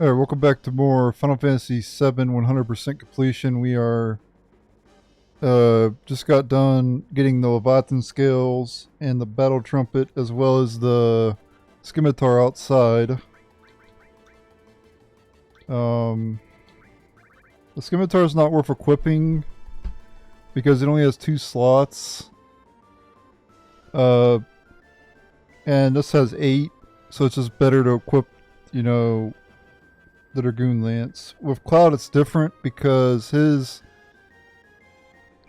Alright, welcome back to more Final Fantasy VII 100% completion. We are just got done getting the Leviathan scales and the battle trumpet as well as the scimitar outside. The scimitar is not worth equipping because it only has 2 slots. And this has 8, so it's just better to equip, the Dragoon Lance. With Cloud it's different because his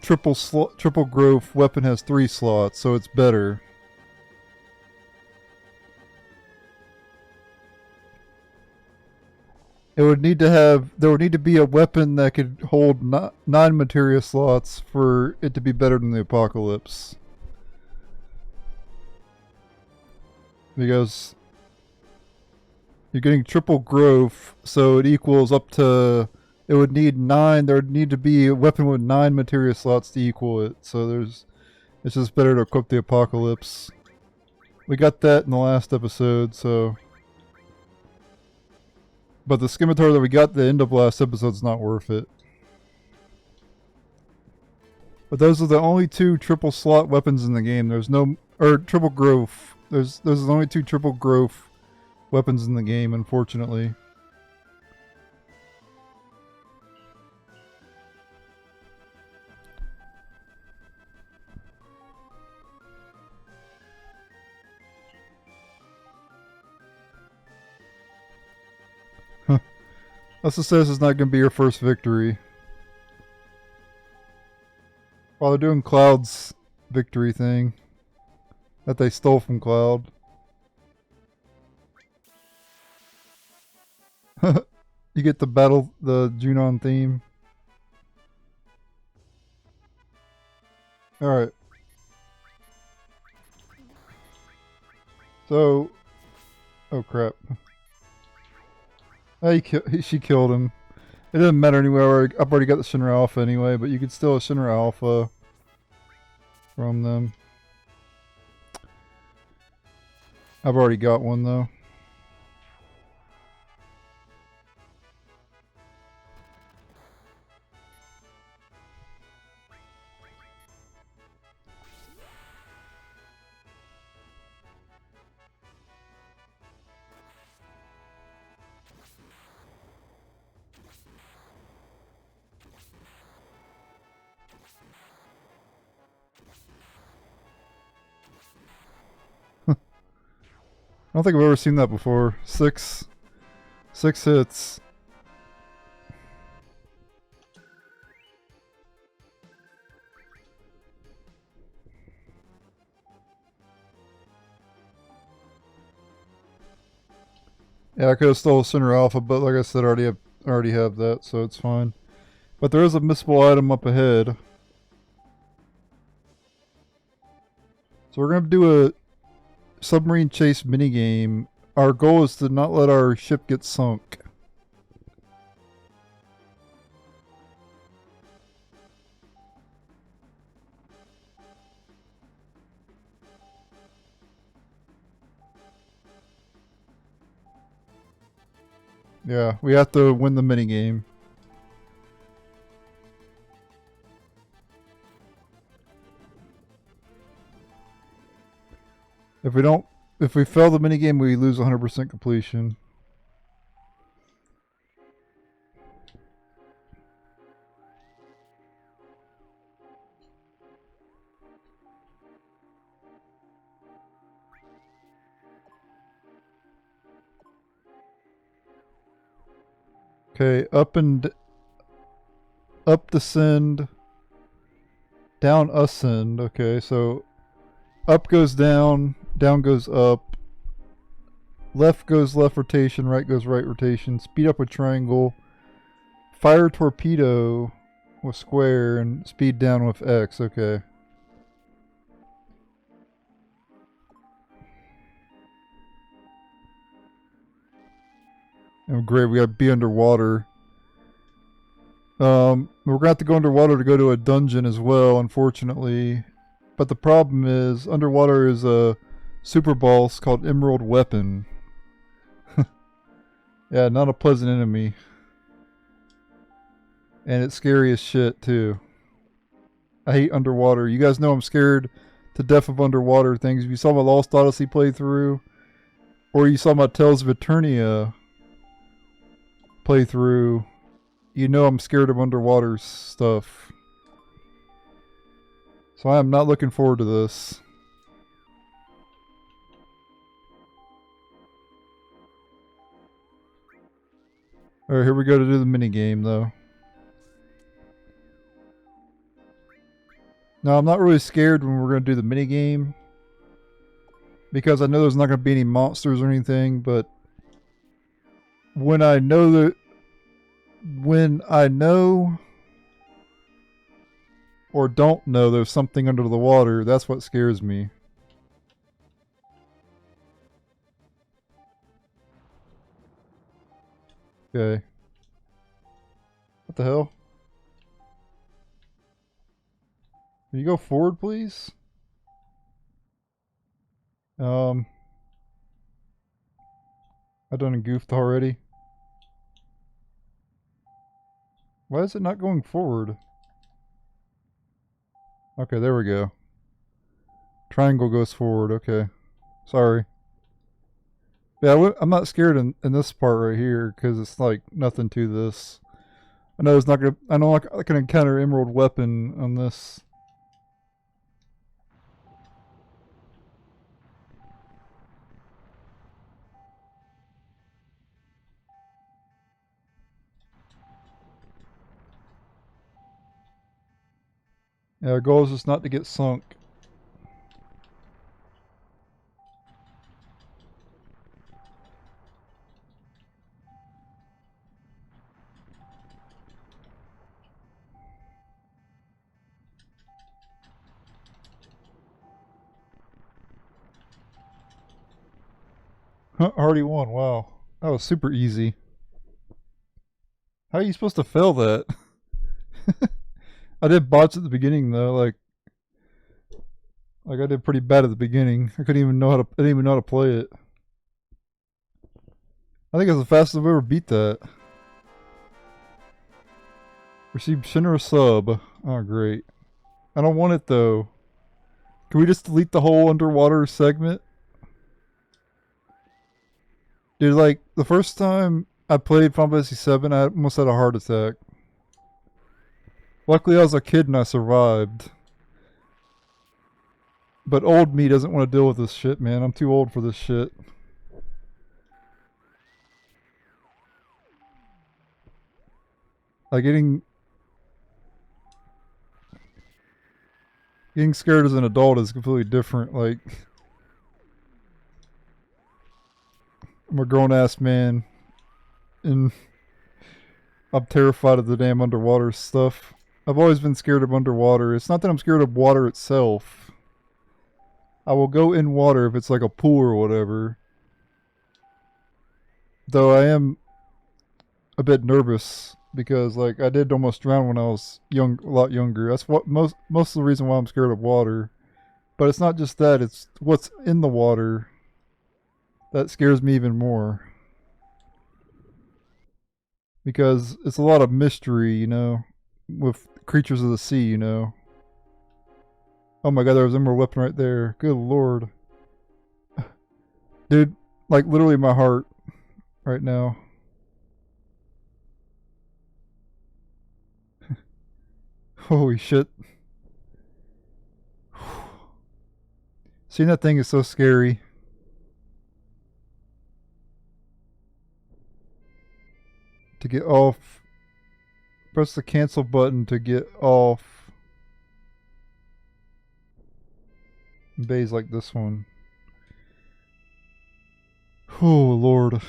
triple growth weapon has 3 slots, so it's better. There would need to be a weapon that could hold 9 materia slots for it to be better than the Apocalypse. Because you're getting triple growth, so it equals up to... It would need 9... There would need to be a weapon with 9 materia slots to equal it. So it's just better to equip the Apocalypse. We got that in the last episode, so... But the scimitar that we got at the end of last episode is not worth it. But those are the only 2 triple slot weapons in the game. There's no... Or triple growth. Those are the only 2 triple growth weapons in the game, unfortunately. Let's just say this is not going to be your first victory. While they're doing Cloud's victory thing that they stole from Cloud. You get the Junon theme. Alright. So... Oh crap. Oh, she killed him. It doesn't matter anyway, I've already got the Shinra Alpha anyway, but you could steal a Shinra Alpha from them. I've already got one though. I don't think I've ever seen that before. Six hits. Yeah, I could have stole Sinner Alpha, but like I said, I already have that, so it's fine. But there is a missable item up ahead. So we're gonna do a submarine chase minigame. Our goal is to not let our ship get sunk. Yeah, we have to win the minigame. If we fail the minigame, we lose 100% completion. Okay, up descend, down ascend. Okay, so up goes down goes up, left goes left rotation, right goes right rotation, speed up with triangle, fire torpedo with square, and speed down with X. Okay. Oh great, we gotta be underwater. We're gonna have to go underwater to go to a dungeon as well, unfortunately. But the problem is, underwater is a super boss called Emerald Weapon. Yeah, not a pleasant enemy. And it's scary as shit, too. I hate underwater. You guys know I'm scared to death of underwater things. If you saw my Lost Odyssey playthrough, or you saw my Tales of Eternia playthrough, you know I'm scared of underwater stuff. So I am not looking forward to this. Alright, here we go to do the mini game though. Now I'm not really scared when we're going to do the mini game, because I know there's not going to be any monsters or anything, but when I know or don't know there's something under the water, that's what scares me. Okay. What the hell? Can you go forward, please? I done goofed already. Why is it not going forward? Okay, there we go. Triangle goes forward, okay. Sorry. Yeah, I'm not scared in this part right here, because it's like nothing to this. I know it's not gonna, I know I can encounter emerald weapon on this. Yeah, our goal is just not to get sunk. Huh, already won, wow. That was super easy. How are you supposed to fail that? I did bots at the beginning though, like I did pretty bad at the beginning. I didn't even know how to play it. I think it's the fastest I've ever beat that. Received Shinra sub. Oh great. I don't want it though. Can we just delete the whole underwater segment? Dude, like the first time I played Final Fantasy 7, I almost had a heart attack. Luckily I was a kid and I survived. But old me doesn't want to deal with this shit, man. I'm too old for this shit. Like getting scared as an adult is completely different. Like I'm a grown ass man and I'm terrified of the damn underwater stuff. I've always been scared of underwater. It's not that I'm scared of water itself. I will go in water if it's like a pool or whatever. Though I am a bit nervous because like I did almost drown when I was young, a lot younger. That's what most of the reason why I'm scared of water. But it's not just that, it's what's in the water that scares me even more. Because it's a lot of mystery, you know, with creatures of the sea, you know. Oh my god, there was an emerald weapon right there. Good lord. Dude, like literally my heart right now. Holy shit. Seeing that thing is so scary. To get off, press the cancel button to get off bays like this one. Oh lord.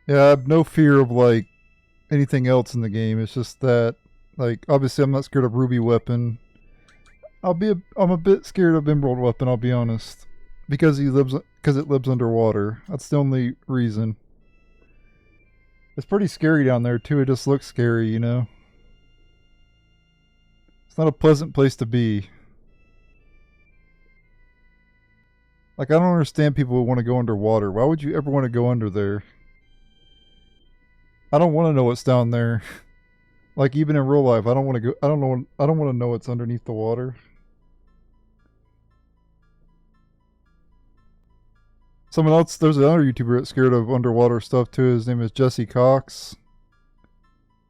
Yeah, I have no fear of like anything else in the game. It's just that, like, obviously I'm not scared of Ruby Weapon. I'm a bit scared of Emerald Weapon. I'll be honest, because it lives underwater. That's the only reason. It's pretty scary down there too. It just looks scary, you know. It's not a pleasant place to be. Like, I don't understand people who want to go underwater. Why would you ever want to go under there? I don't want to know what's down there. Like, even in real life, I don't want to go. I don't know. I don't want to know what's underneath the water. Someone else. There's another YouTuber that's scared of underwater stuff too. His name is Jesse Cox.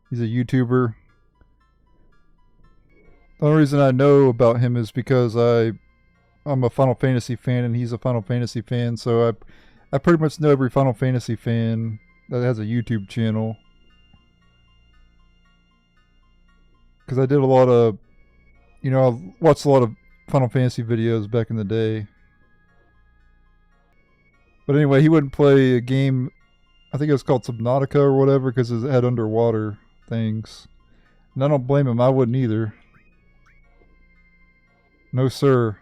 He's a YouTuber. The only reason I know about him is because I'm a Final Fantasy fan and he's a Final Fantasy fan, so I pretty much know every Final Fantasy fan that has a YouTube channel. Because I did a lot of, you know, I watched a lot of Final Fantasy videos back in the day. But anyway, he wouldn't play a game, I think it was called Subnautica or whatever, because it had underwater things. And I don't blame him, I wouldn't either. No sir.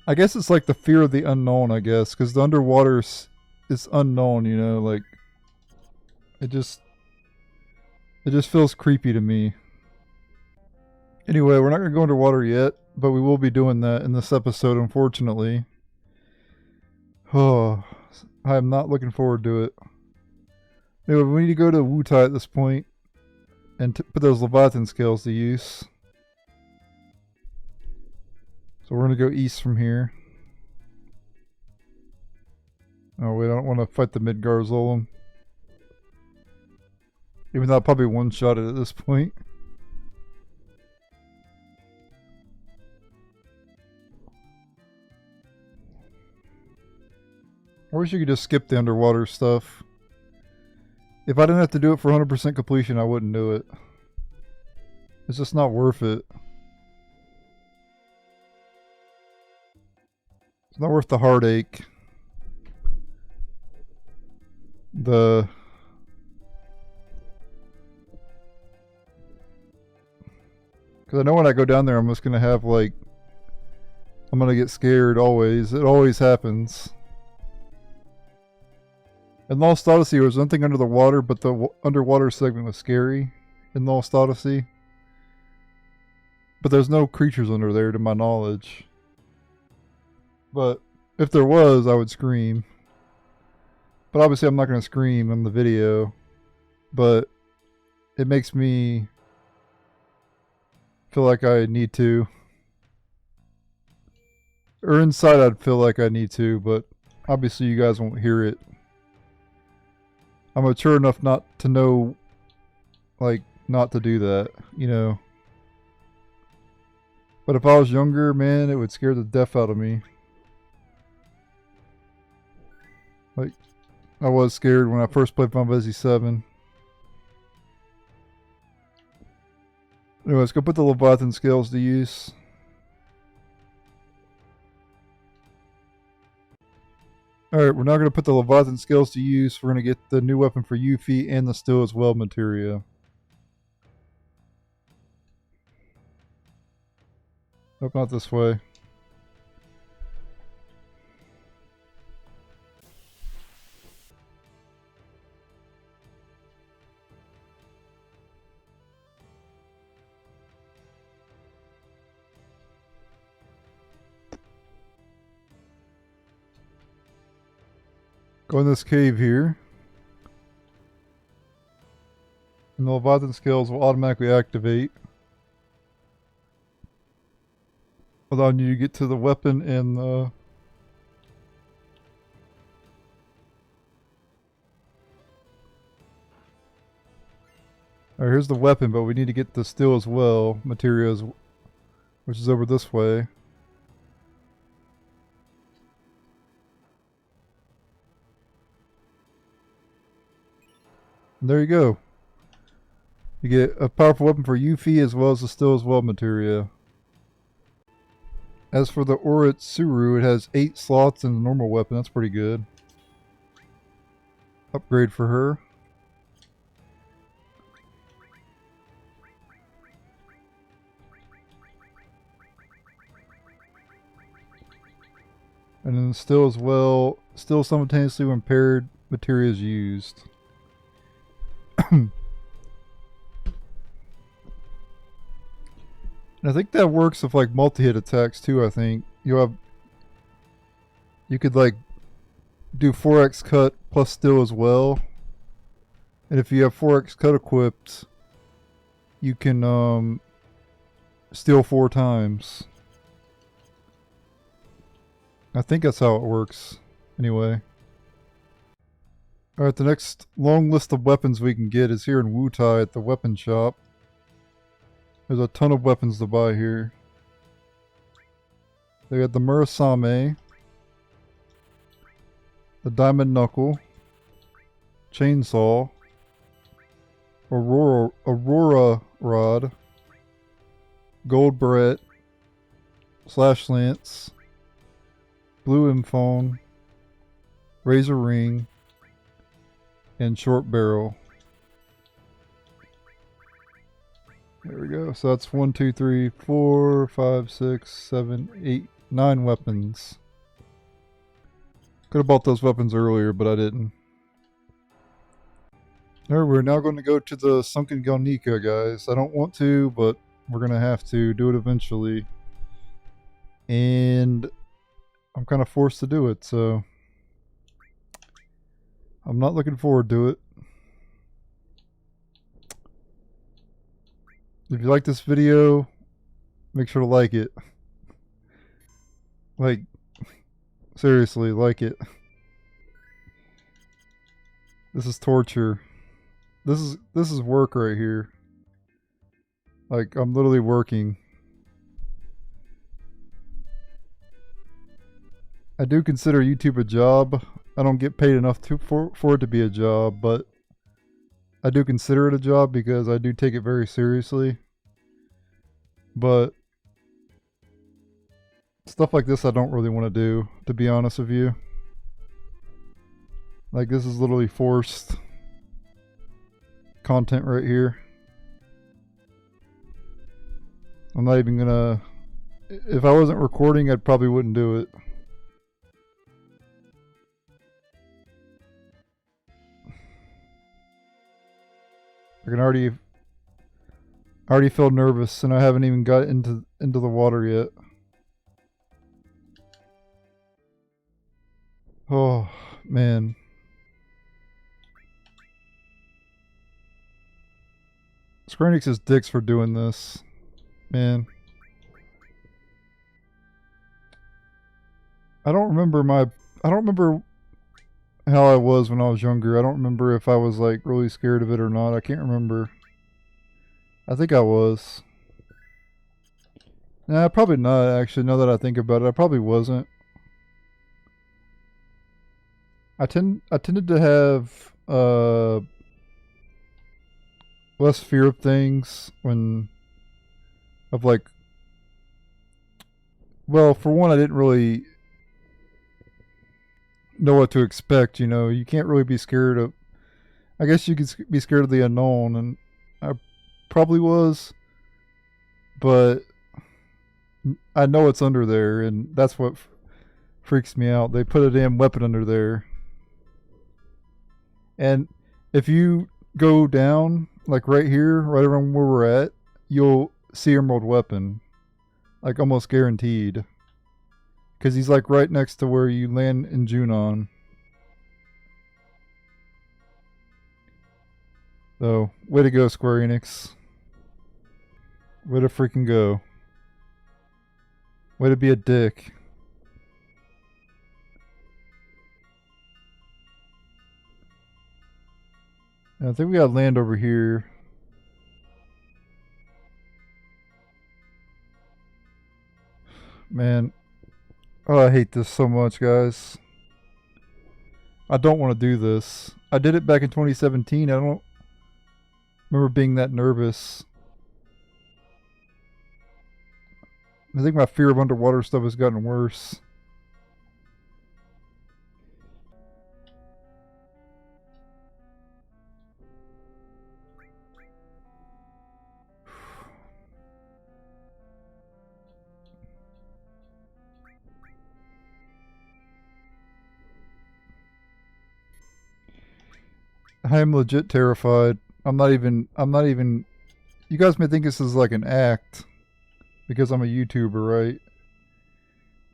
I guess it's like the fear of the unknown, I guess, because the underwater is unknown, you know, like, it just feels creepy to me. Anyway, we're not going to go underwater yet, but we will be doing that in this episode, unfortunately. Oh, I am not looking forward to it. Anyway, we need to go to Wutai at this point and put those Leviathan scales to use. So we're going to go east from here. Oh wait, I don't want to fight the Midgard-Zolom. Even though I'll probably one-shot it at this point. I wish you could just skip the underwater stuff. If I didn't have to do it for 100% completion, I wouldn't do it. It's just not worth it. It's not worth the heartache. Because I know when I go down there, I'm just going to have, like, I'm going to get scared always. It always happens. In Lost Odyssey, there was nothing under the water, but the underwater segment was scary in Lost Odyssey. But there's no creatures under there, to my knowledge. But if there was, I would scream. But obviously, I'm not going to scream on the video. But it makes me feel like I need to. Or inside, I'd feel like I need to, but obviously, you guys won't hear it. I'm mature enough not to know, like, not to do that, you know. But if I was younger, man, it would scare the death out of me. Like, I was scared when I first played Final Fantasy 7. Anyway, let's go put the Leviathan scales to use. Alright, we're now going to put the Leviathan scales to use. We're going to get the new weapon for Yuffie and the Still as Well materia. Nope, not this way. Go in this cave here. And the Leviathan scales will automatically activate. Allowing you to get to the weapon and the... Alright, here's the weapon, but we need to get the Still as Well materials, which is over this way. And there you go. You get a powerful weapon for Yuffie as well as the Still as Well materia. As for the Oritsuru, it has 8 slots in the normal weapon. That's pretty good. Upgrade for her. And then still as well, still simultaneously when paired materia is used. And I think that works with like multi-hit attacks too. I think you could like do 4x cut plus still as well. And if you have 4x cut equipped, you can steal 4 times. I think that's how it works. Anyway. Alright, the next long list of weapons we can get is here in Wutai at the weapon shop. There's a ton of weapons to buy here. They got the Murasame, the Diamond Knuckle, Chainsaw, Aurora Rod, Gold Barrette, Slash Lance, Blue Inphone, Razor Ring, and Short Barrel. There we go. So that's 1, 2, 3, 4, 5, 6, 7, 8, 9 weapons. Could have bought those weapons earlier, but I didn't. Alright, we're now going to go to the Sunken Galnica, guys. I don't want to, but we're going to have to do it eventually. And I'm kind of forced to do it, so I'm not looking forward to it. If you like this video, make sure to like it. Like, seriously, like it. This is torture. This is work right here. Like, I'm literally working. I do consider YouTube a job. I don't get paid enough for it to be a job, but I do consider it a job because I do take it very seriously. But stuff like this I don't really want to do, to be honest with you. Like, this is literally forced content right here. I'm not even gonna... If I wasn't recording, I probably wouldn't do it. I can already feel nervous, and I haven't even got into the water yet. Oh, man. Square Enix is dicks for doing this. Man. I don't remember how I was when I was younger. I don't remember if I was like really scared of it or not. I can't remember. I think I was. Nah, probably not actually, now that I think about it. I probably wasn't. I tended to have less fear of things well, for one, I didn't really know what to expect, you know. You can't really be scared of, I guess you could be scared of the unknown, and I probably was, but I know it's under there, and that's what freaks me out. They put a damn weapon under there. And if you go down, like right here, right around where we're at, you'll see Emerald Weapon. Like almost guaranteed. Because he's like right next to where you land in Junon. So, way to go, Square Enix. Way to freaking go. Way to be a dick. I think we got land over here. Man. Oh, I hate this so much, guys. I don't want to do this. I did it back in 2017. I don't remember being that nervous. I think my fear of underwater stuff has gotten worse. I am legit terrified. I'm not even. You guys may think this is like an act because I'm a YouTuber, right?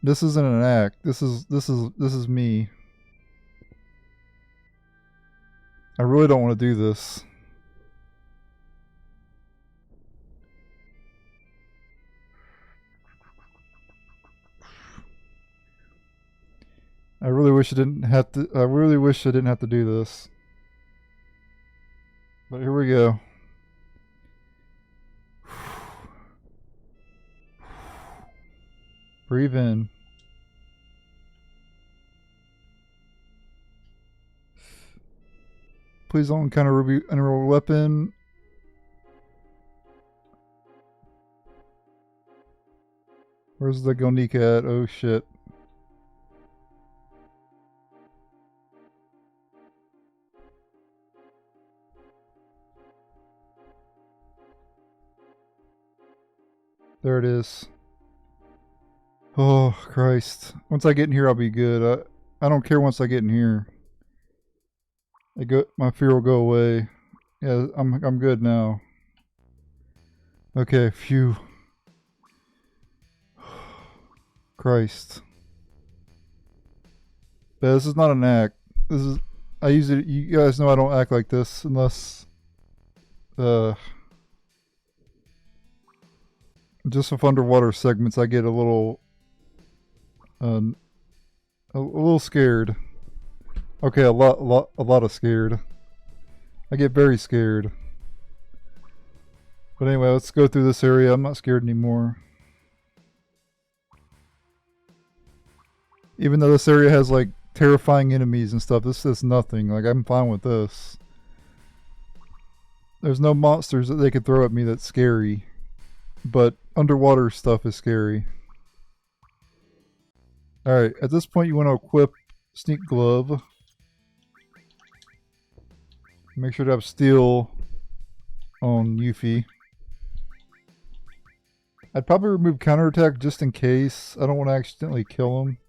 This isn't an act. This is me. I really don't want to do this. I really wish I didn't have to. I really wish I didn't have to do this. But here we go. Breathe in. Please don't encounter a weapon. Where's the Gonika at? Oh shit. There it is. Oh Christ. Once I get in here I'll be good. I don't care once I get in here. My fear will go away. Yeah, I'm good now. Okay, phew. Christ. But this is not an act. This is I usually you guys know I don't act like this unless just with underwater segments I get a little a little scared. Okay, a lot of scared. I get very scared. But anyway, let's go through this area. I'm not scared anymore. Even though this area has like terrifying enemies and stuff, this is nothing. Like I'm fine with this. There's no monsters that they could throw at me that's scary. But underwater stuff is scary. Alright, at this point you want to equip Sneak Glove. Make sure to have Steel on Yuffie. I'd probably remove Counterattack just in case. I don't want to accidentally kill him.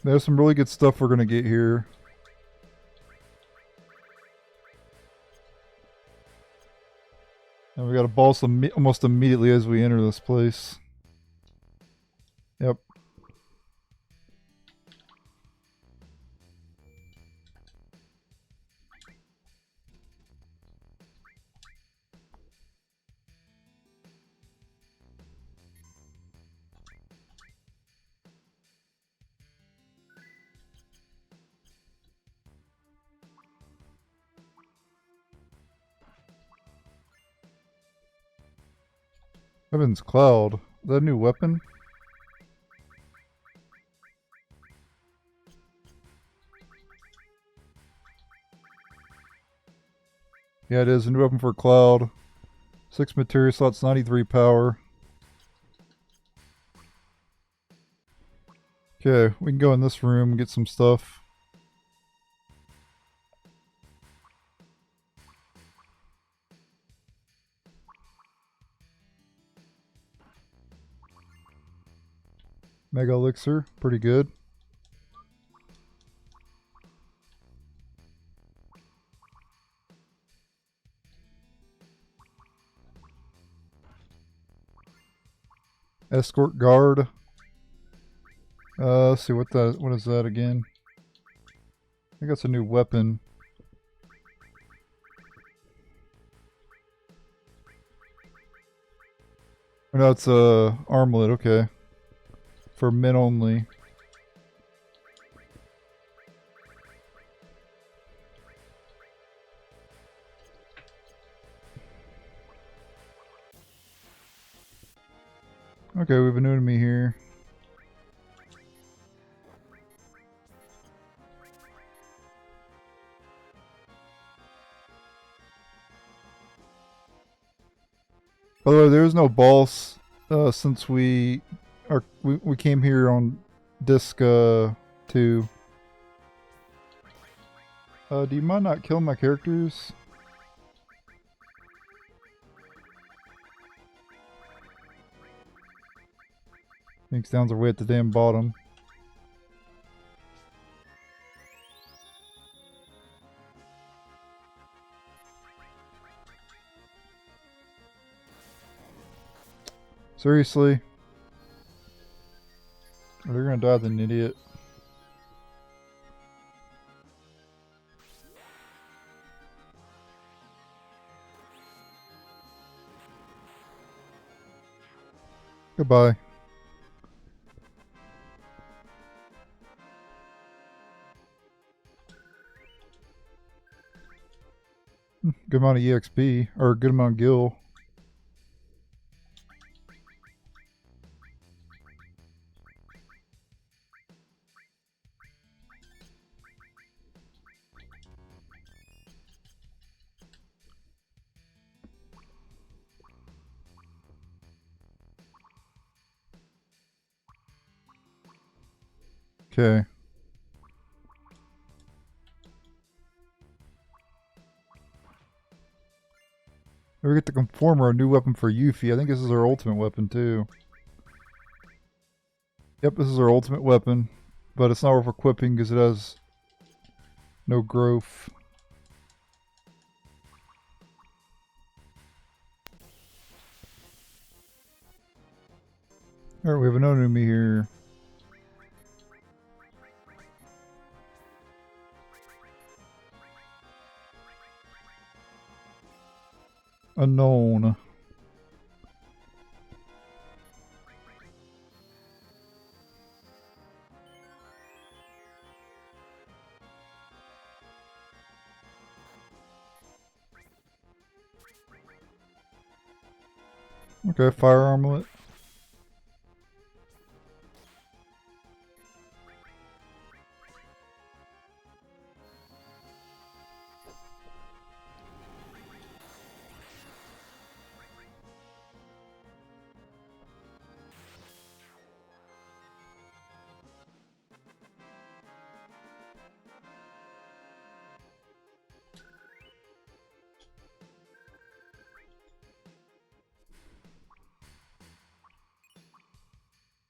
There's some really good stuff we're going to get here. And we got a boss almost immediately as we enter this place. Yep. Heaven's Cloud. Is that a new weapon? Yeah, it is. A new weapon for Cloud. 6 material slots, 93 power. Okay, we can go in this room and get some stuff. Mega Elixir, pretty good. Escort Guard. Let's see what is that again? I think that's a new weapon. Oh, no, it's a armlet, okay. For men only. Okay, we have an enemy here. By the way, there is no boss since we came here on disc 2. Do you mind not killing my characters? Thinks downs our way at the damn bottom. Seriously? Oh, they're gonna die than an idiot. Goodbye. Good amount of EXP, or good amount of gil. Okay. We get the Conformer, a new weapon for Yuffie. I think this is our ultimate weapon too. Yep, this is our ultimate weapon. But it's not worth equipping because it has no growth. Alright, we have an enemy here. Unknown. Okay, fire armlet.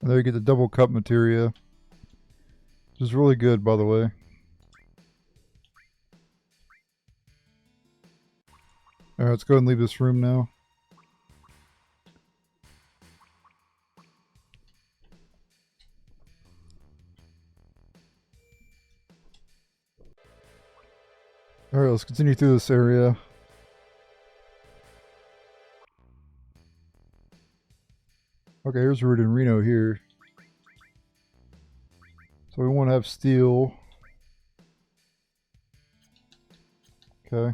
And there you get the double cup materia. Which is really good, by the way. Alright, let's go ahead and leave this room now. Alright, let's continue through this area. Okay, here's Root and Reno here. So we want to have steel. Okay.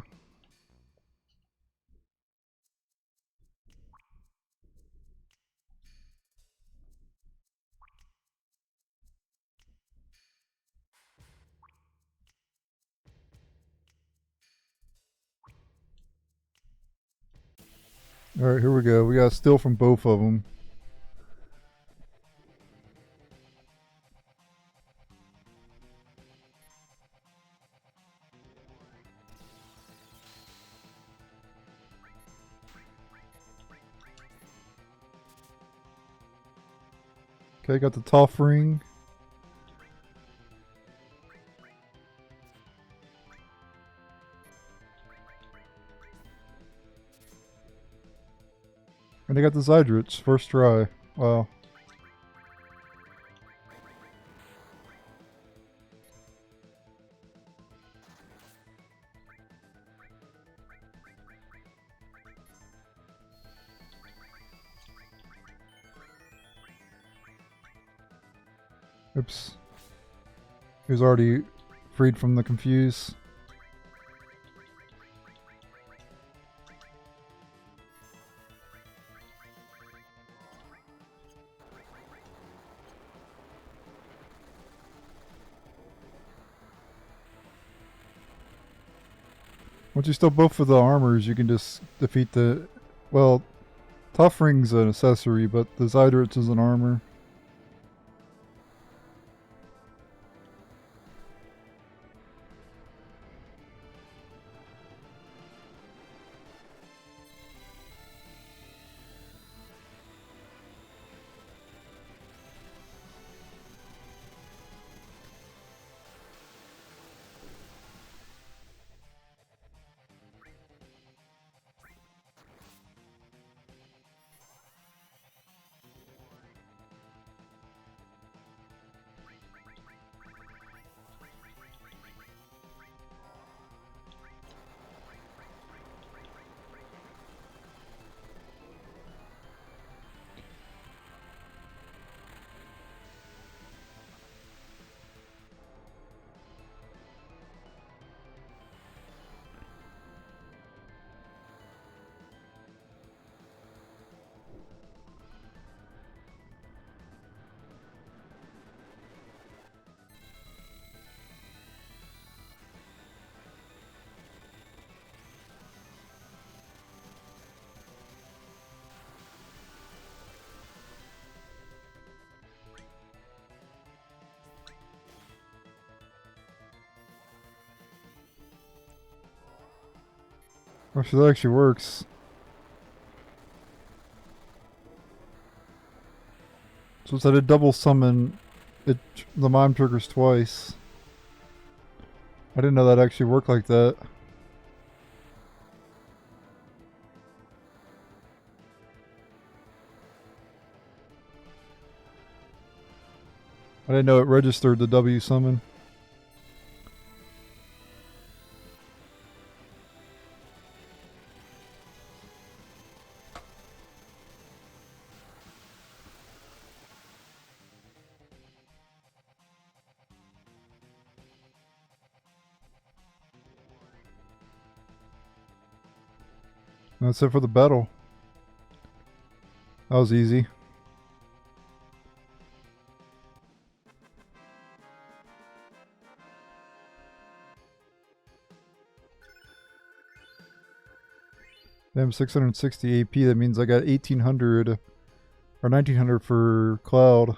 Alright, here we go. We got steel from both of them. Okay, got the Toph ring. And I got the Zydrits, first try. Wow. Oops. He was already freed from the confuse. Once you steal both of the armors, you can just defeat the... Well, Toph ring's an accessory, but the Zydrits is an armor. Oh, so that actually works. So instead of double summon, the mime triggers twice. I didn't know that actually worked like that. I didn't know it registered the W summon. That's it for the battle. That was easy. Damn, 660 AP. That means I got 1800 or 1900 for Cloud.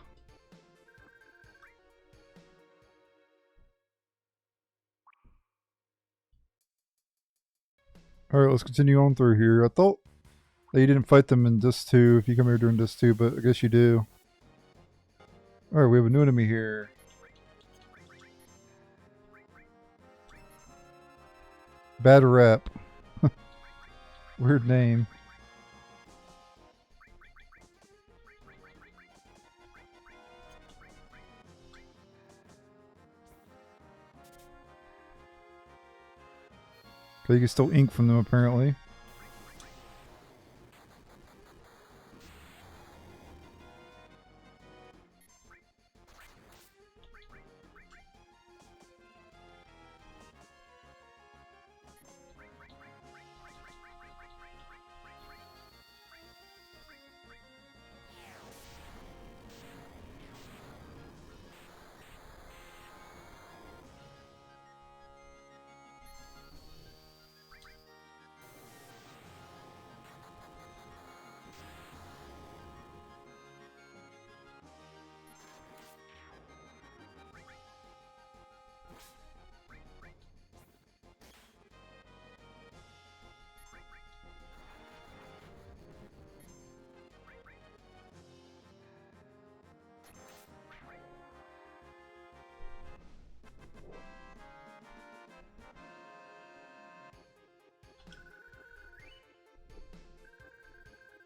Alright, let's continue on through here. I thought that you didn't fight them in Disc 2 if you come here during Disc 2, but I guess you do. Alright, we have a new enemy here. Bad Rap. Weird name. But you can still ink from them apparently.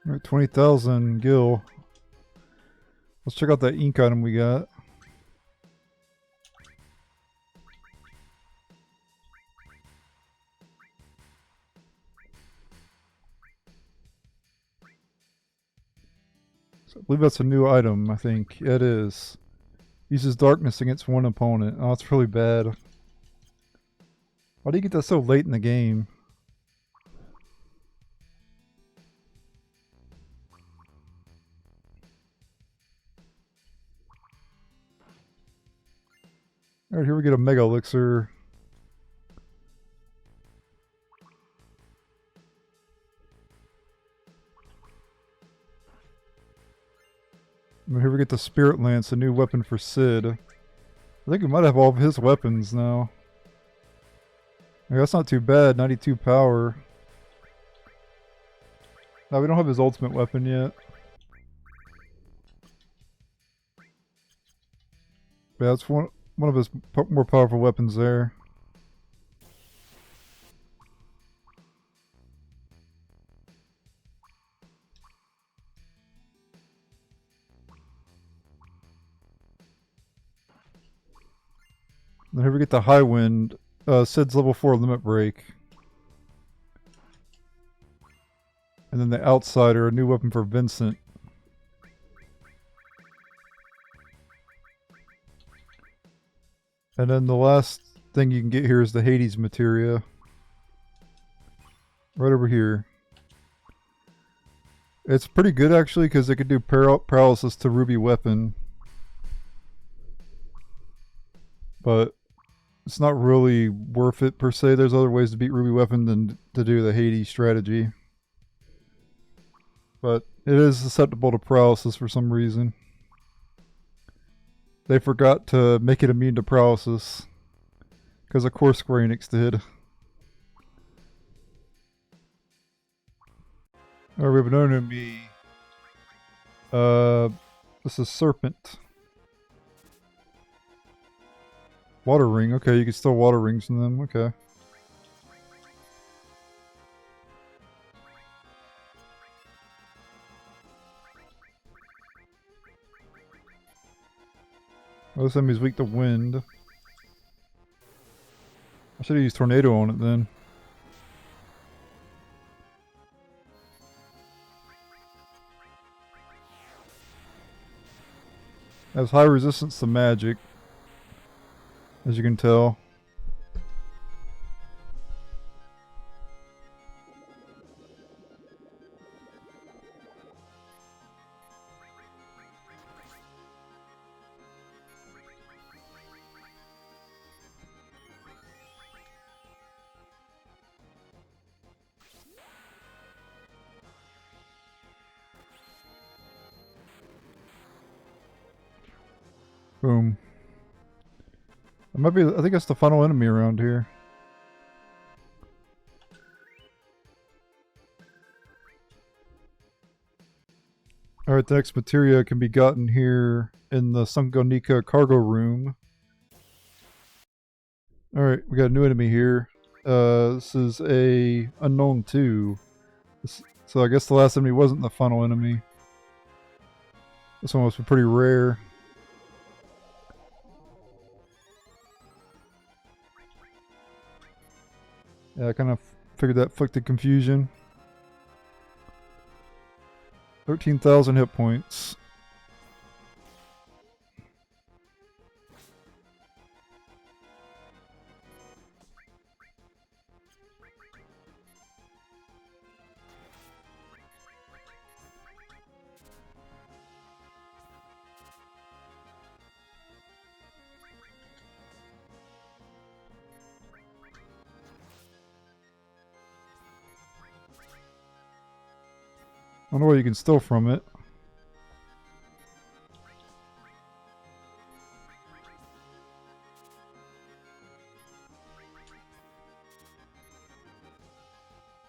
Alright, 20,000 gil. Let's check out that ink item we got. So I believe that's a new item, I think. Yeah, it is. Uses darkness against one opponent. Oh, it's really bad. Why do you get that so late in the game? Alright, here we get a Mega Elixir. And here we get the Spirit Lance, a new weapon for Sid. I think we might have all of his weapons now. Yeah, that's not too bad, 92 power. No, we don't have his ultimate weapon yet. Yeah, that's one of his more powerful weapons there. Then here we get the High Wind. Sid's level 4 limit break. And then the Outsider, a new weapon for Vincent. And then the last thing you can get here is the Hades materia. Right over here. It's pretty good actually because it could do paralysis to Ruby weapon. But it's not really worth it per se. There's other ways to beat Ruby weapon than to do the Hades strategy. But it is susceptible to paralysis for some reason. They forgot to make it immune to paralysis. Because of course Square Enix did. Alright, we have an enemy. This is Serpent. Water ring. Okay, you can still water rings in them. Okay. Well, this enemy's weak to wind. I should have used tornado on it then. It has high resistance to magic, as you can tell. Boom. It might be. I think that's the final enemy around here. Alright, the next materia can be gotten here in the Sungonika cargo room. Alright, we got a new enemy here. This is a unknown 2. So I guess the last enemy wasn't the final enemy. This one must be pretty rare. Yeah, I kind of figured that inflicted confusion. 13,000 hit points. I wonder what you can steal from it.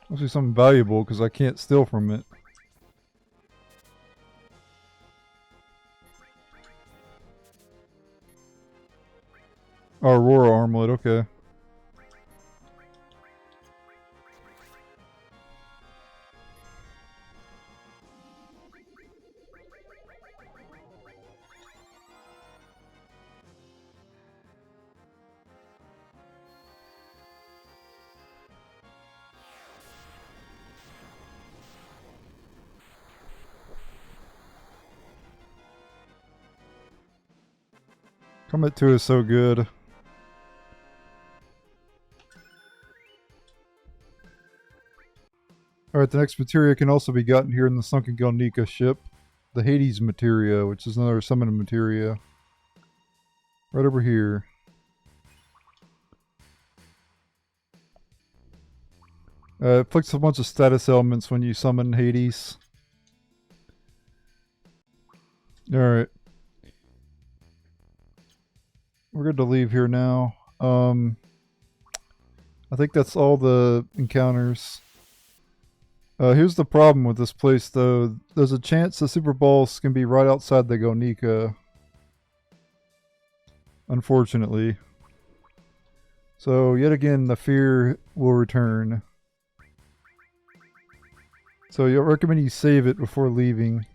Must be something valuable because I can't steal from it. Oh, Aurora Armlet, okay. Combat 2 is so good. Alright, the next materia can also be gotten here in the Sunken Galnica ship. The Hades materia, which is another summoning materia. Right over here. It inflicts a bunch of status elements when you summon Hades. Alright. We're good to leave here now. I think that's all the encounters. Here's the problem with this place, though. There's a chance the Super Balls can be right outside the Galnica. Unfortunately. So, yet again, the fear will return. So, I recommend you save it before leaving.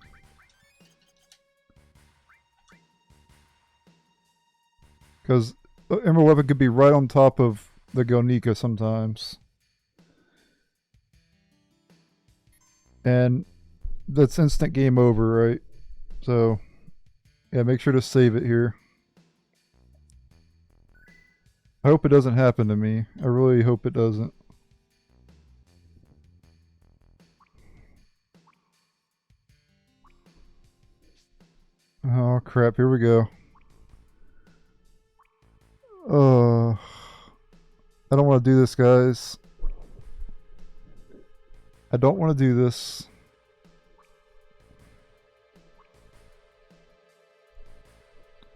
Because Emerald Weapon could be right on top of the Galnica sometimes. And that's instant game over, right? So, yeah, make sure to save it here. I hope it doesn't happen to me. I really hope it doesn't. Oh crap, here we go. I don't want to do this, guys. I don't want to do this.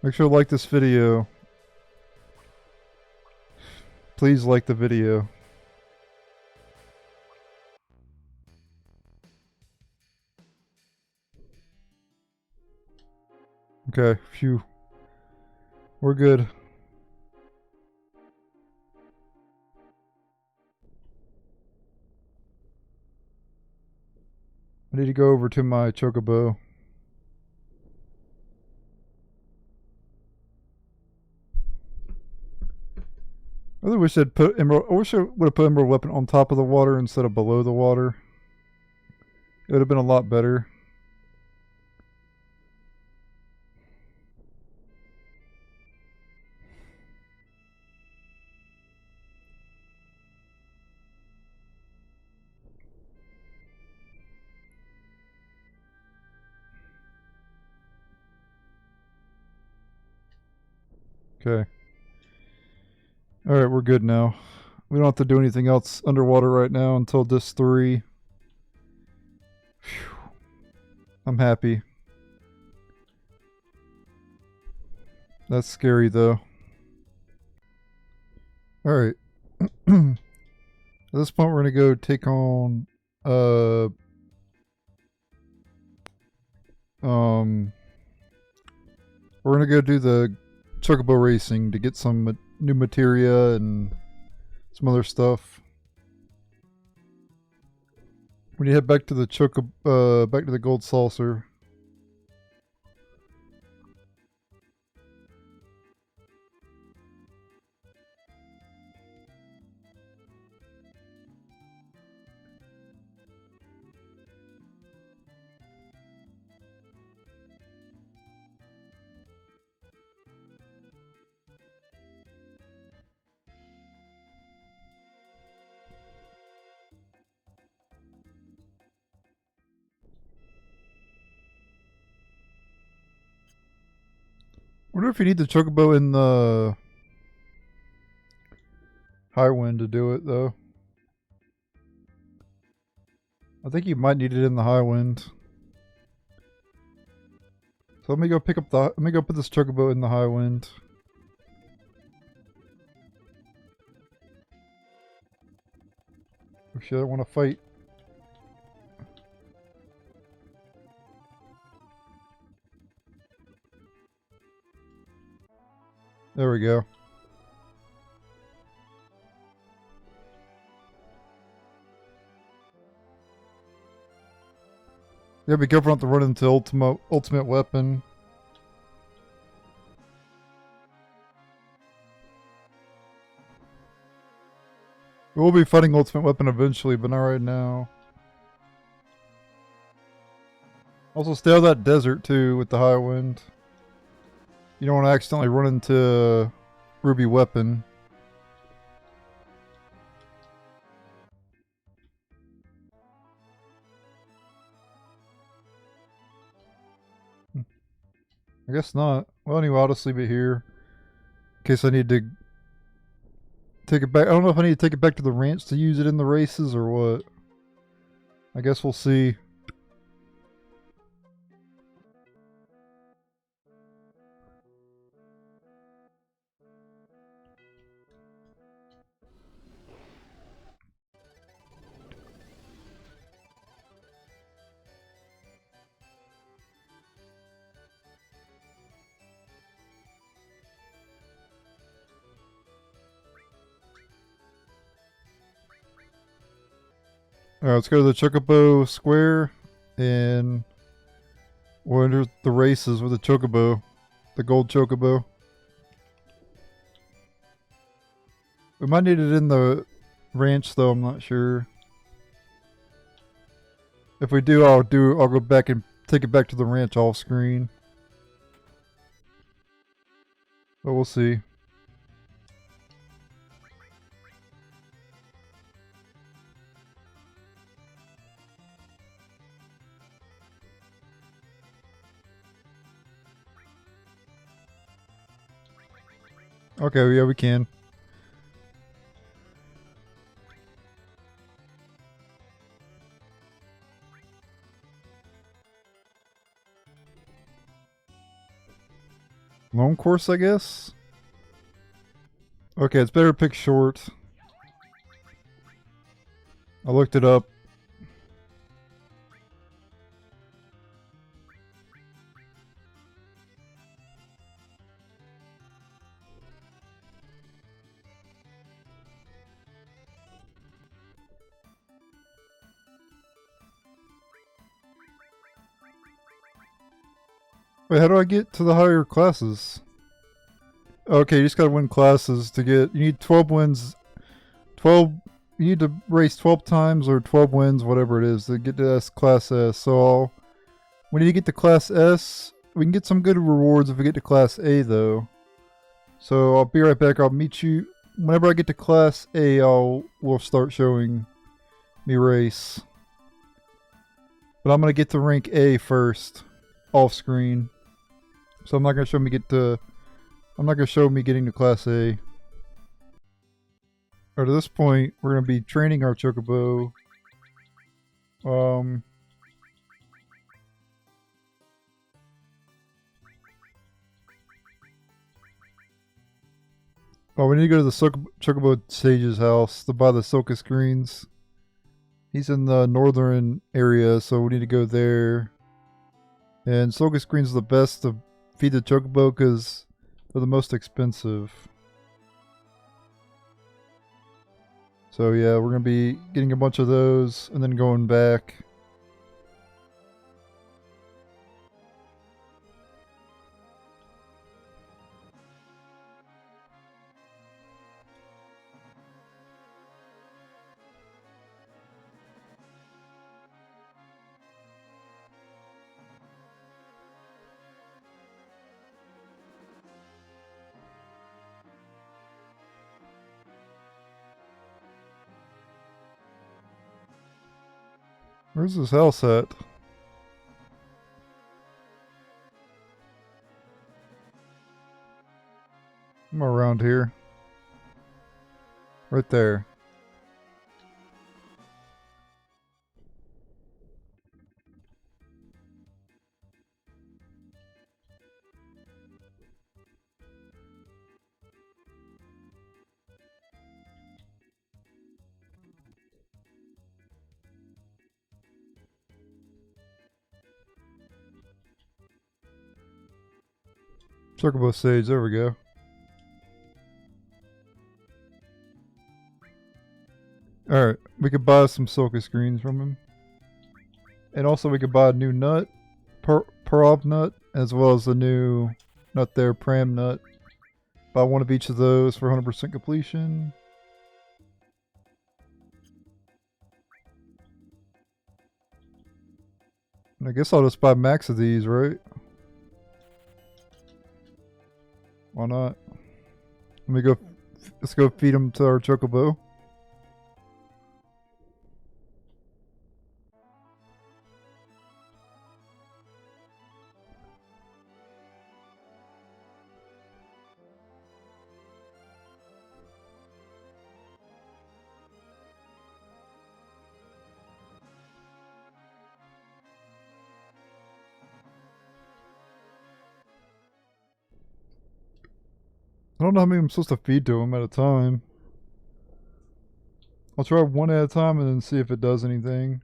Make sure to like this video. Please like the video. Okay, phew. We're good. I need to go over to my chocobo. I really wish I'd put emerald. I wish I would have put emerald weapon on top of the water instead of below the water. It would have been a lot better. Okay. Alright, we're good now. We don't have to do anything else underwater right now until disc 3. Phew. I'm happy. That's scary though. Alright. At this point we're gonna go take on we're gonna go do the chocobo racing to get some new materia and some other stuff. We need to head back to the back to the gold saucer. Wonder if you need the chocobo in the high wind to do it though. I think you might need it in the high wind. So let me go pick up the. Let me go put this chocobo in the high wind. Oh shit! I want to fight. There we go. Yeah, be careful not to run into ultimate weapon. We'll be fighting ultimate weapon eventually, but not right now. Also, stay out of that desert too with the high wind. You don't want to accidentally run into ruby weapon. I guess not. Well, anyway, I'll just leave it here. In case I need to take it back. I don't know if I need to take it back to the ranch to use it in the races or what. I guess we'll see. Alright, let's go to the Chocobo Square and we'll enter the races with the Chocobo. The gold Chocobo. We might need it in the ranch though, I'm not sure. If we do, I'll go back and take it back to the ranch off screen. But we'll see. Okay, yeah, we can. Long course, I guess? Okay, it's better to pick short. I looked it up. Wait, how do I get to the higher classes? Okay, you just gotta win classes to get. You need 12 wins. 12. You need to race 12 times or 12 wins, whatever it is, to get to Class S. So we need to get to Class S. We can get some good rewards if we get to Class A, though. So I'll be right back. I'll meet you whenever I get to Class A. We'll start showing me race. But I'm gonna get to rank A first, off screen. So I'm not gonna show me getting to Class A. Or to this point, we're gonna be training our Chocobo. Oh, we need to go to the Chocobo Sage's house to buy the Silka screens. He's in the northern area, so we need to go there. And Silka screens are the best to feed the Chocobo because they're the most expensive. So yeah, we're going to be getting a bunch of those and then going back. Where's this house at? I'm around here. Right there. Chocobo Sage, there we go. Alright, we could buy some Silka screens from him. And also we could buy a new nut, Parov nut, as well as the new nut there, Pram nut. Buy one of each of those for 100% completion. And I guess I'll just buy max of these, right? Why not? Let's go feed them to our Chocobo. I don't know how many I'm supposed to feed to them at a time. I'll try one at a time and then see if it does anything.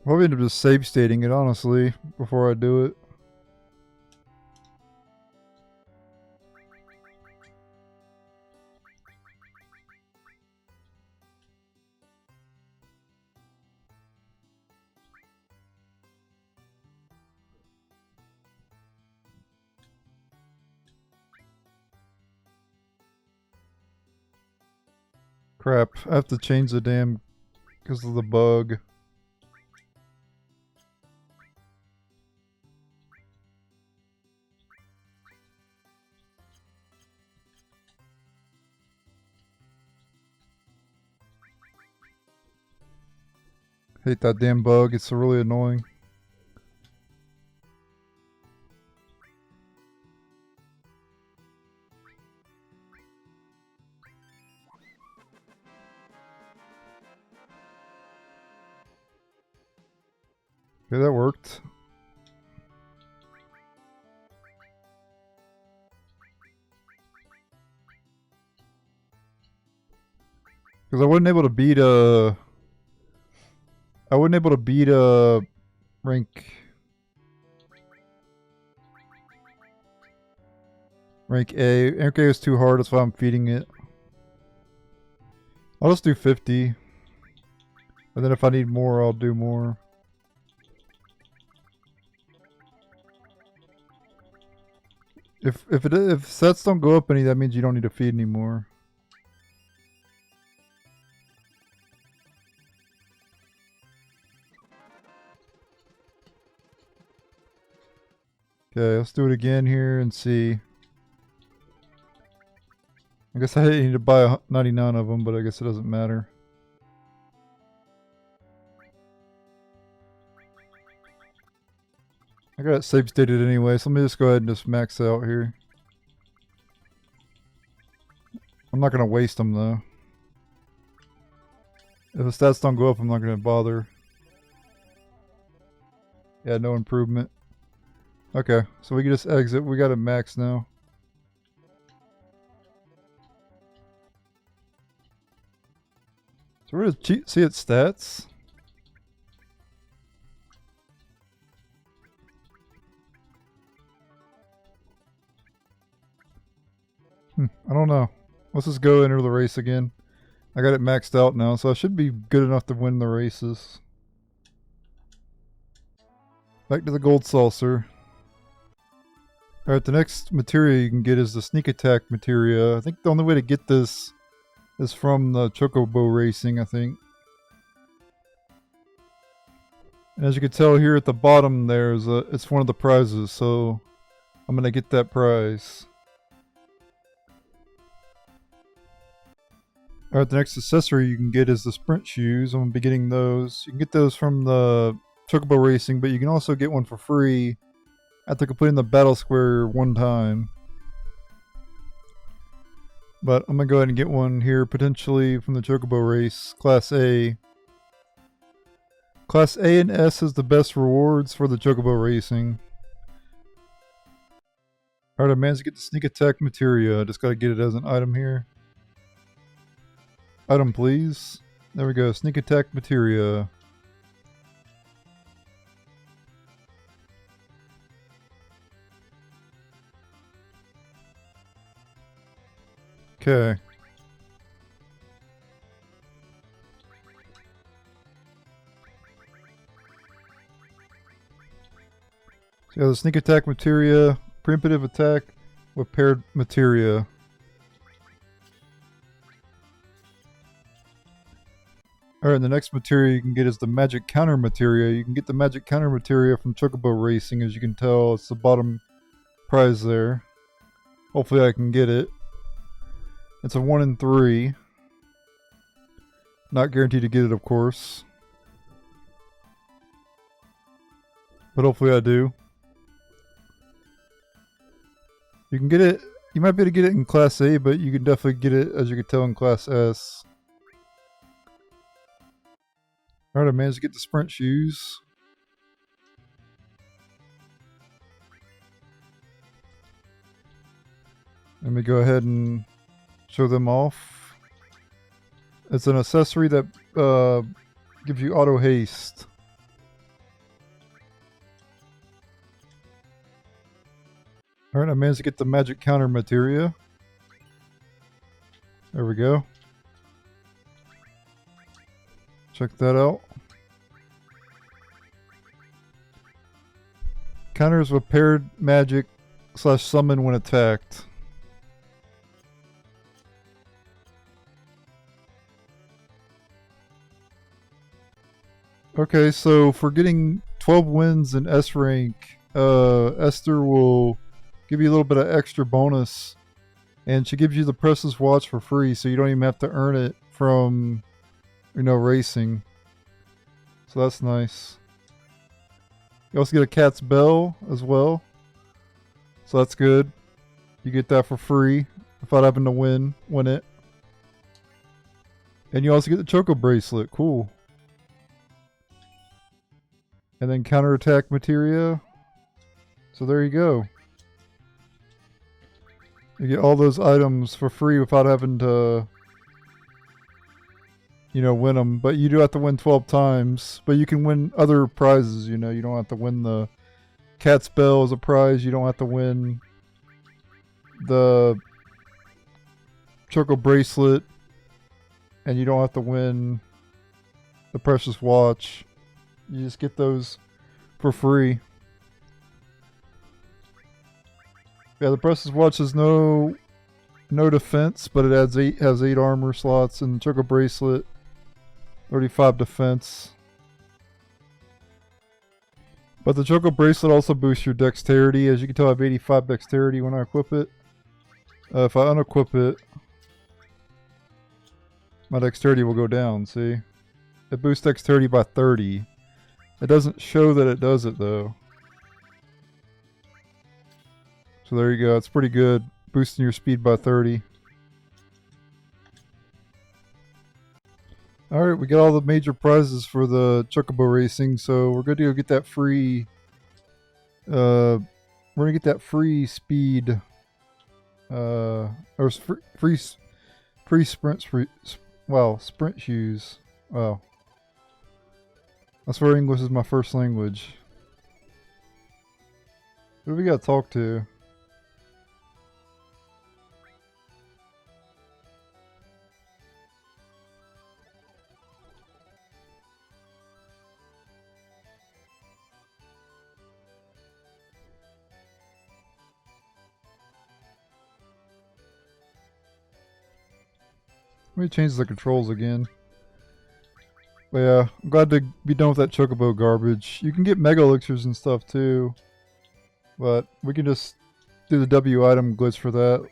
Probably end up just save stating it, honestly, before I do it. Crap, I have to change the damn because of the bug. Hate that damn bug, it's really annoying. Okay, that worked. Because I wasn't able to beat rank. Rank A. Rank A is too hard, that's why I'm feeding it. I'll just do 50. And then if I need more, I'll do more. If sets don't go up any, that means you don't need to feed anymore. Okay, let's do it again here and see. I guess I need to buy 99 of them, but I guess it doesn't matter. I got it save stated anyway, so let me just go ahead and just max out here. I'm not going to waste them though. If the stats don't go up, I'm not going to bother. Yeah, no improvement. Okay, so we can just exit. We got it max now. So we're going to see its stats. I don't know. Let's just go enter the race again. I got it maxed out now, so I should be good enough to win the races. Back to the gold saucer. Alright, the next materia you can get is the sneak attack materia. I think the only way to get this is from the chocobo racing, I think. And as you can tell here at the bottom there's it's one of the prizes, so I'm gonna get that prize. Alright, the next accessory you can get is the sprint shoes. I'm going to be getting those. You can get those from the chocobo racing, but you can also get one for free after completing the battle square one time. But I'm going to go ahead and get one here, potentially from the chocobo race, Class A. Class A and S is the best rewards for the chocobo racing. Alright, I managed to get the sneak attack materia. I just got to get it as an item here. Item, please. There we go. Sneak attack materia. Okay. So yeah, the sneak attack materia, preemptive attack with paired materia. Alright, the next materia you can get is the magic counter materia. You can get the magic counter materia from chocobo racing, as you can tell. It's the bottom prize there. Hopefully I can get it. It's a 1 in 3. Not guaranteed to get it, of course. But hopefully I do. You can get it, you might be able to get it in Class A, but you can definitely get it, as you can tell, in Class S. Alright, I managed to get the sprint shoes. Let me go ahead and show them off. It's an accessory that gives you auto haste. Alright, I managed to get the magic counter materia. There we go. Check that out. Counters with paired magic / summon when attacked. Okay, so for getting 12 wins in S rank, Esther will give you a little bit of extra bonus. And she gives you the Precious Watch for free, so you don't even have to earn it from, you know, racing. So that's nice. You also get a Cat's Bell as well. So that's good. You get that for free without having to win it. And you also get the Choco Bracelet. Cool. And then counterattack materia. So there you go. You get all those items for free without having to, you know, win them. But you do have to win 12 times. But you can win other prizes, you know. You don't have to win the Cat's Bell as a prize. You don't have to win, the Choco Bracelet, and you don't have to win the Precious Watch. You just get those for free. Yeah, the Precious Watch has no defense, but it has eight armor slots, and the Choco Bracelet 35 defense. But the Choco Bracelet also boosts your dexterity. As you can tell, I have 85 dexterity when I equip it. If I unequip it, my dexterity will go down, see? It boosts dexterity by 30. It doesn't show that it does it, though. So there you go. It's pretty good. Boosting your speed by 30. Alright, we got all the major prizes for the Chocobo Racing, so we're good to go get that free... we're gonna get that free speed... or free sprint... Wow, sprint shoes. Wow. I swear English is my first language. Who do we gotta talk to? Let me change the controls again. But yeah, I'm glad to be done with that Chocobo garbage. You can get Mega Elixirs and stuff too. But we can just do the W item glitch for that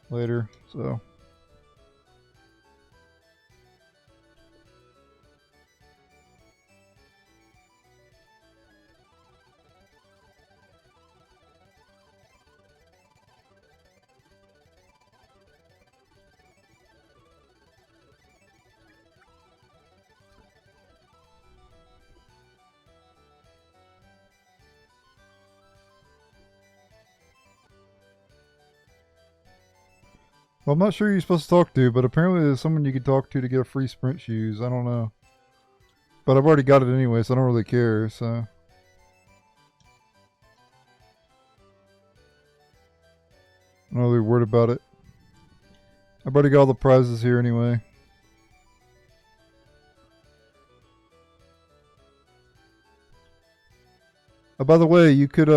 later, so... Well, I'm not sure who you're supposed to talk to, but apparently there's someone you can talk to get a free sprint shoes. I don't know. But I've already got it anyway, so I don't really care, so... I'm not really worried about it. I've already got all the prizes here anyway. Oh, by the way, you could,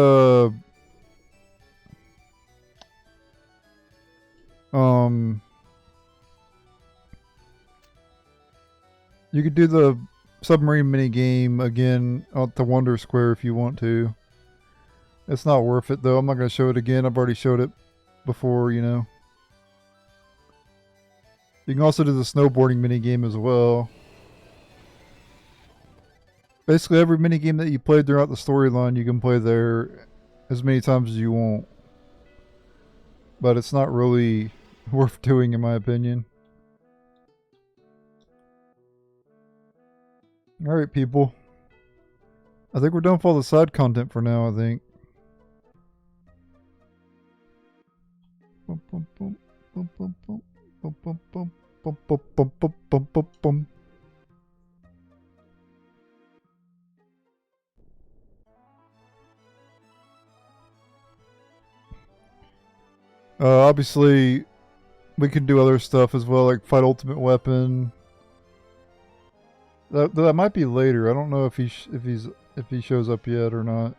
you could do the submarine mini game again at the Wonder Square if you want to. It's not worth it though. I'm not going to show it again. I've already showed it before, you know. You can also do the snowboarding mini game as well. Basically, every mini game that you played throughout the storyline, you can play there as many times as you want. But it's not really worth doing, in my opinion. Alright, people. I think we're done with all the side content for now, I think. Obviously, we can do other stuff as well, like fight Ultimate Weapon. That might be later. I don't know if he shows up yet or not.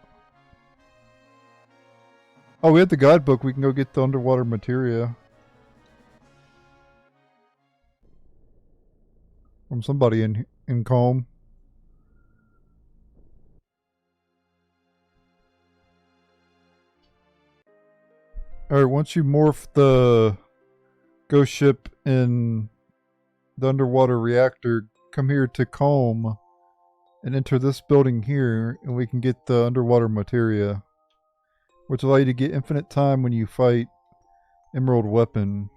Oh, we had the guidebook. We can go get the underwater materia from somebody in Calm. Alright, once you morph the ghost ship in the underwater reactor, come here to Calm and enter this building here, and we can get the underwater materia, which allow you to get infinite time when you fight Emerald Weapon.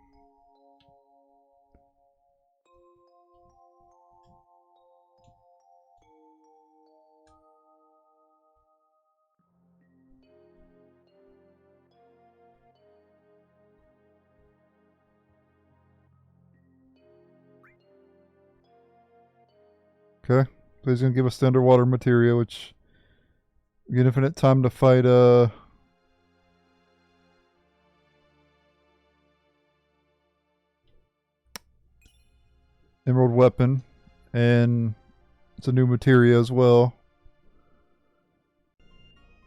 Okay, so he's gonna give us the underwater materia, which we get infinite time to fight emerald weapon, and it's a new materia as well.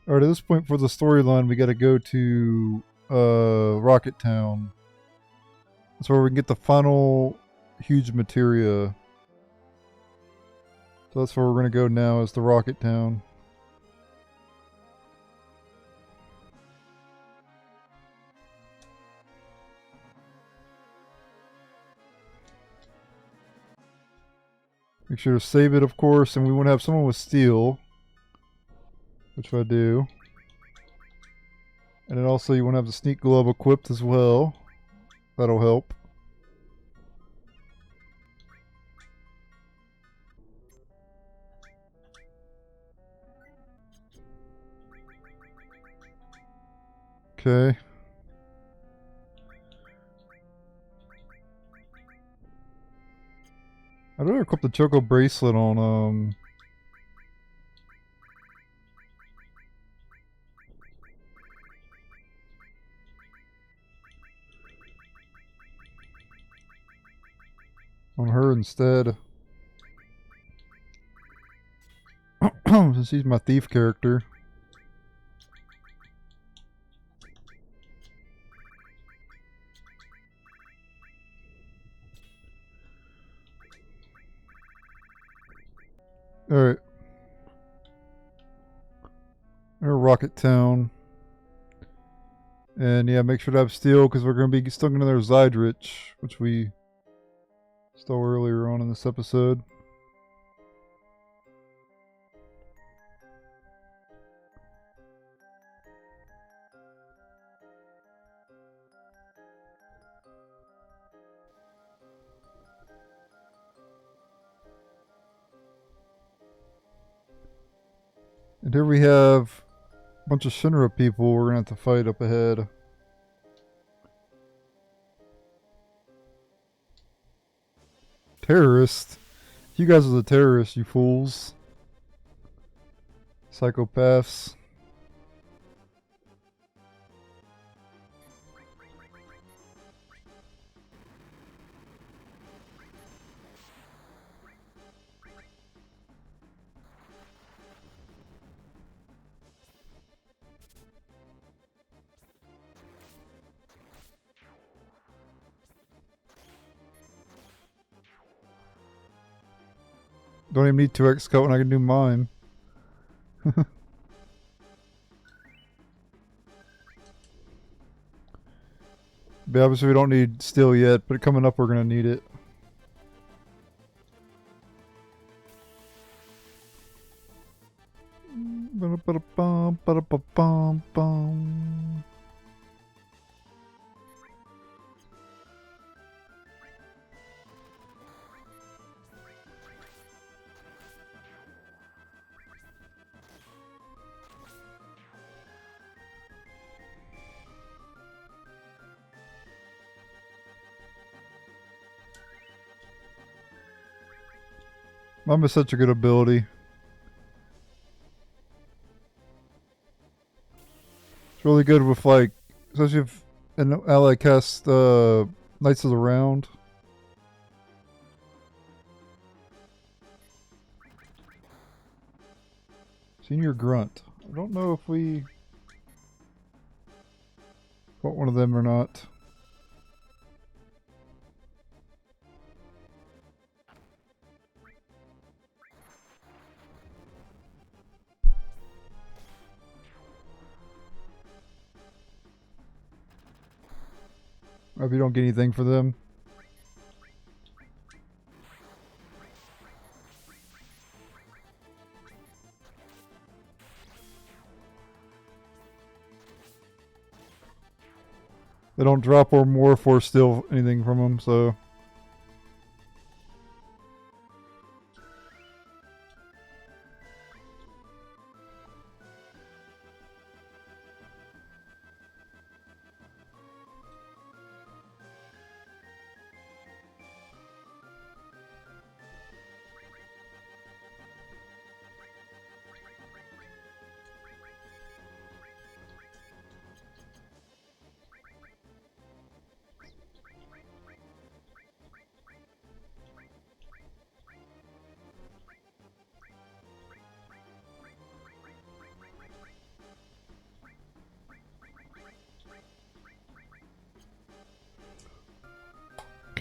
Alright, at this point for the storyline, we gotta go to Rocket Town. That's where we can get the final huge materia. So that's where we're gonna go now, is the Rocket Town. Make sure to save it, of course, and we want to have someone with steel, which I do. And then also you want to have the sneak glove equipped as well. That'll help. Okay. I'd rather equip the Choco bracelet on her instead. Since she's my thief character. Alright. Rocket Town. And yeah, make sure to have steel because we're going to be stuck into their Zydrich, which we stole earlier on in this episode. And here we have a bunch of Shinra people we're going to have to fight up ahead. Terrorist? You guys are the terrorists, you fools. Psychopaths. Don't even need 2x cut when I can do mine. But obviously we don't need steel yet, but coming up we're going to need it. Mom is such a good ability. It's really good with, like, especially if an ally casts Knights of the Round. Senior Grunt. I don't know if we want one of them or not. Or if you don't get anything for them. They don't drop or morph or steal anything from them, so...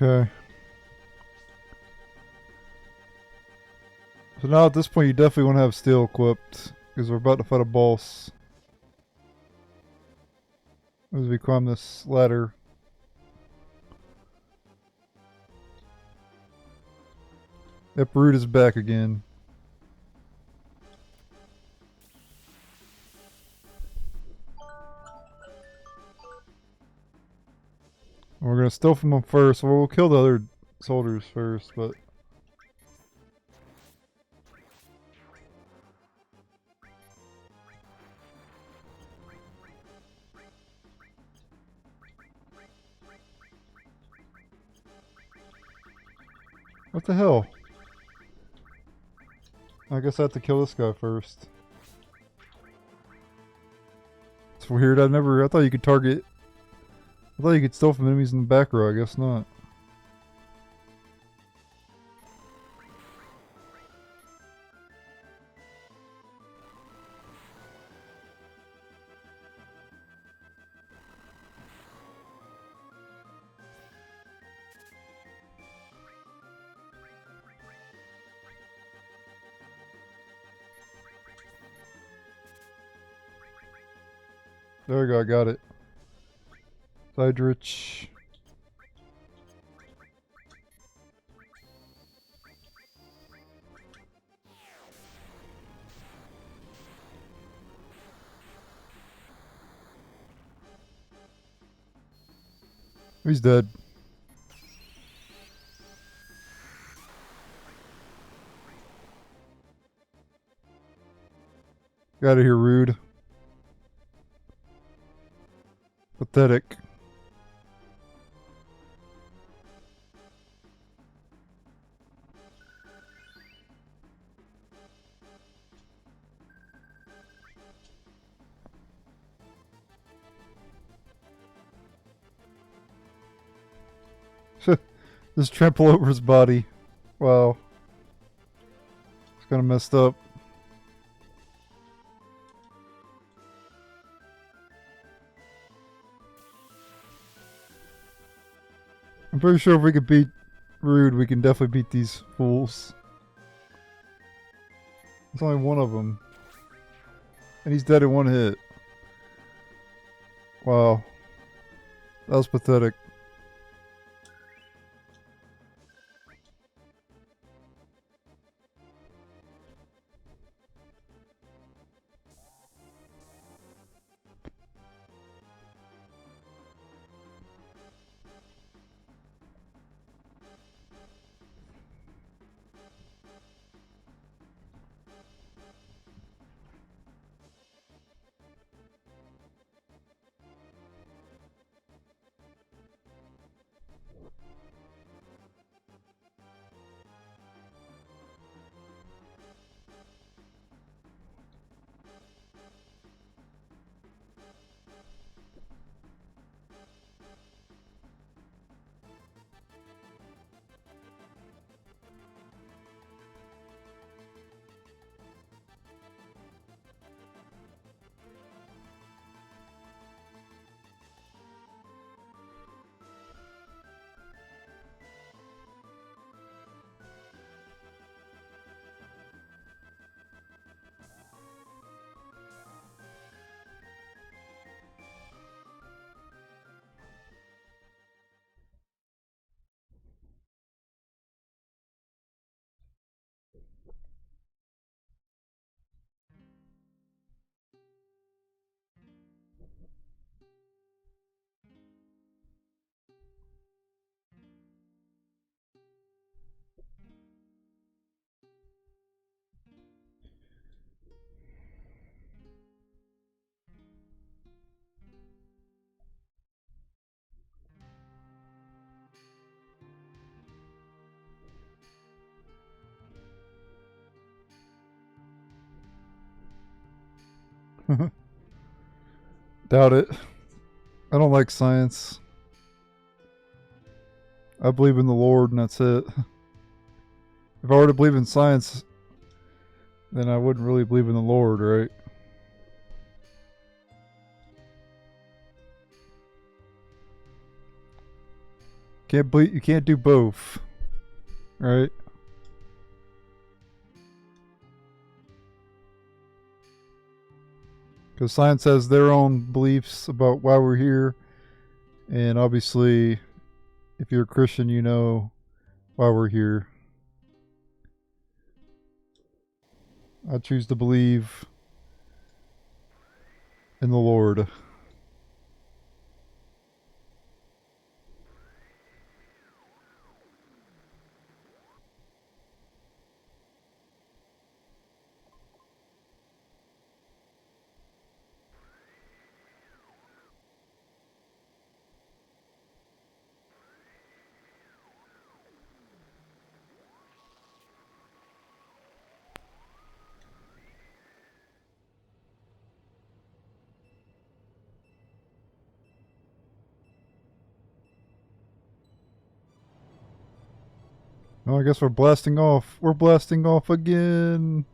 Okay. So now at this point you definitely want to have steel equipped, because we're about to fight a boss. As we climb this ladder. Uproot is back again. We're gonna steal from them first. Well, we'll kill the other soldiers first, but... What the hell? I guess I have to kill this guy first. It's weird, I thought you could target... I thought you could steal from enemies in the back row, I guess not. There we go, I got it. Sidrich. He's dead. Get out of here, rude. Pathetic. Just trample over his body. Wow. It's kind of messed up. I'm pretty sure if we could beat Rude, we can definitely beat these fools. There's only one of them. And he's dead in one hit. Wow. That was pathetic. Doubt it. I don't like science. I believe in the Lord and that's it. If I were to believe in science, then I wouldn't really believe in the Lord, right? You can't do both. Right? Because science has their own beliefs about why we're here. And obviously, if you're a Christian, you know why we're here. I choose to believe in the Lord. Well, I guess we're blasting off. We're blasting off again.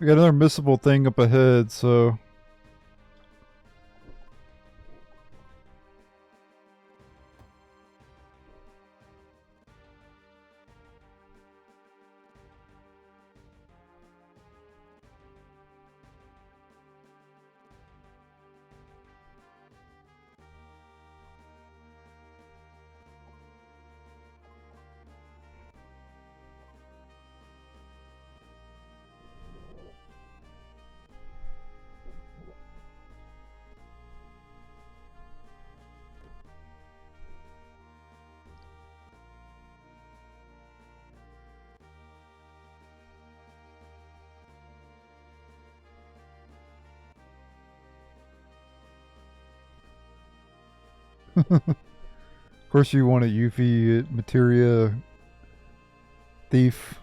We got another missable thing up ahead, so. Of course, you want a Yuffie materia thief.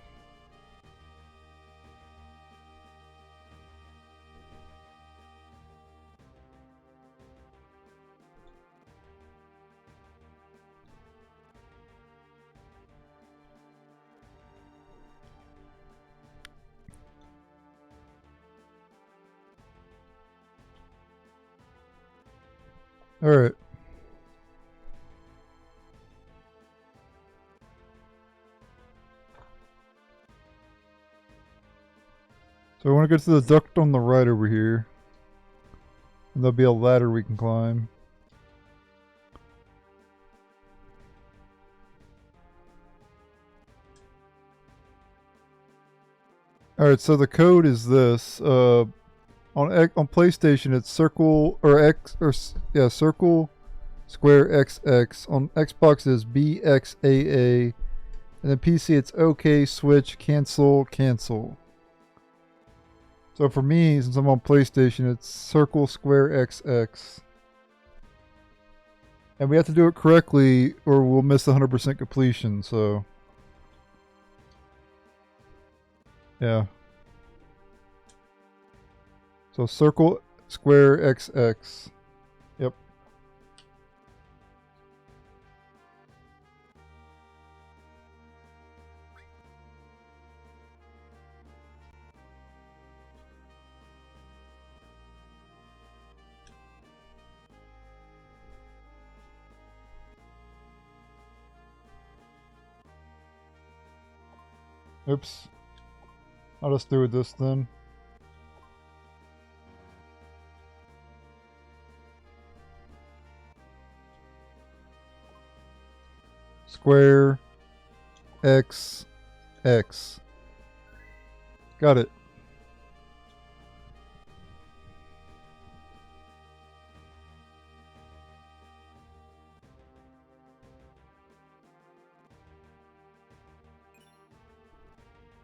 Alright. So I want to go to the duct on the right over here. And there'll be a ladder we can climb. Alright, so the code is this. On PlayStation, it's circle or X or yeah, circle square XX. On Xbox, is BXAA, and then PC, it's OK switch cancel cancel. So for me, since I'm on PlayStation, it's circle square XX, and we have to do it correctly, or we'll miss 100% completion. So yeah. So circle square XX. Yep. Oops. I'll just do this then. Square, X, X. Got it.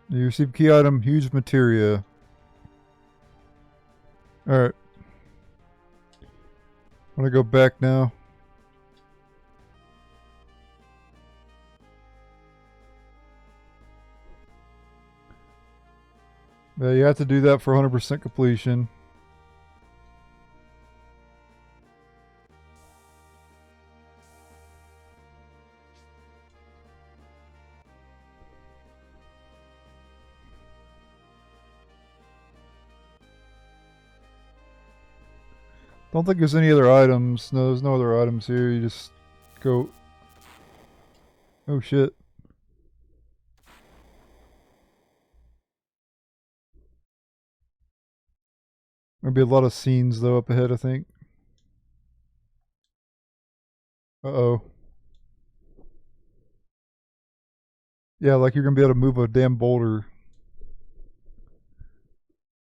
You receive key item, huge materia. Alright. I'm gonna go back now. Yeah, you have to do that for 100% completion. Don't think there's any other items. No, there's no other items here. You just go... Oh shit. There'll be a lot of scenes though up ahead, I think. Uh-oh. Yeah, like you're gonna be able to move a damn boulder.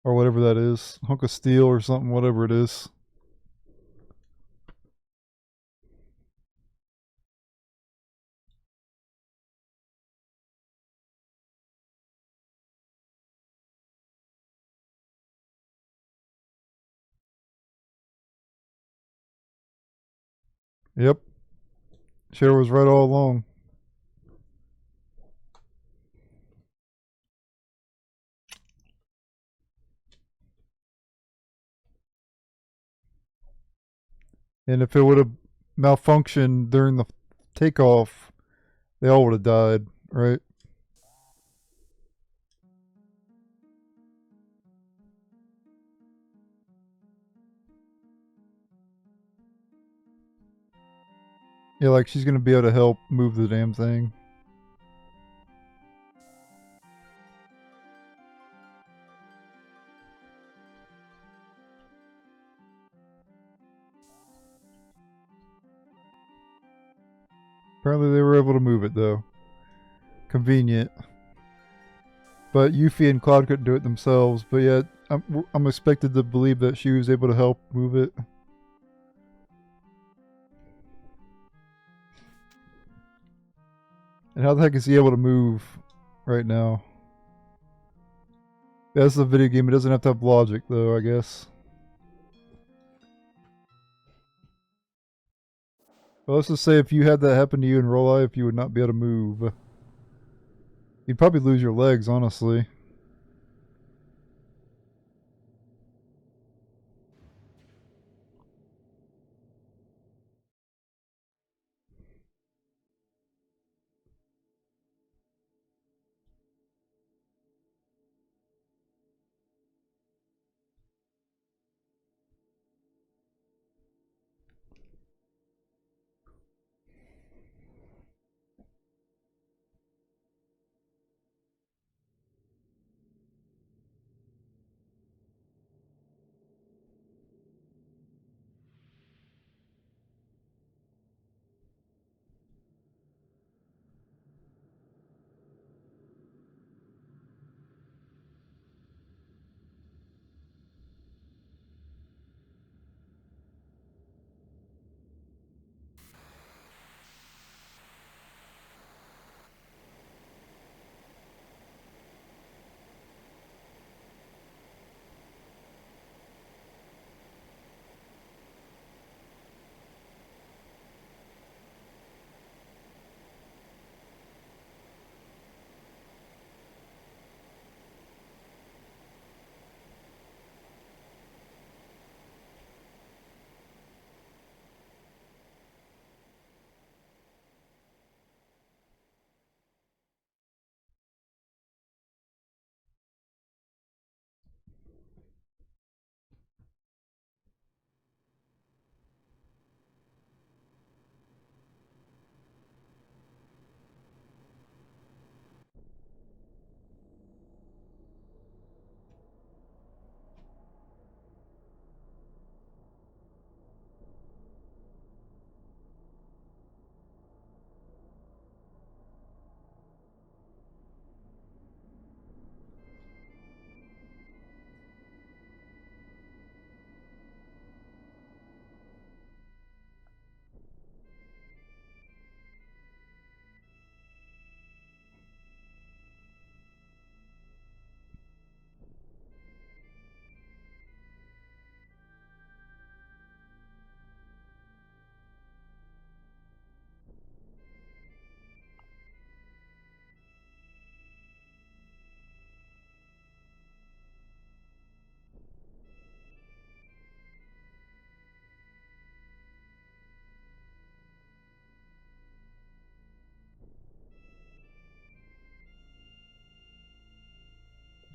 Or whatever that is. Hunk of steel or something, whatever it is. Yep. Cher was right all along. And if it would have malfunctioned during the takeoff, they all would have died, right? Yeah, like she's gonna be able to help move the damn thing. Apparently they were able to move it though. Convenient. But Yuffie and Cloud couldn't do it themselves. But yeah, I'm expected to believe that she was able to help move it. And how the heck is he able to move right now? That's a video game. It doesn't have to have logic though, I guess. But let's just say if you had that happen to you in real life, you would not be able to move. You'd probably lose your legs, honestly.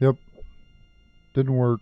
Yep, didn't work.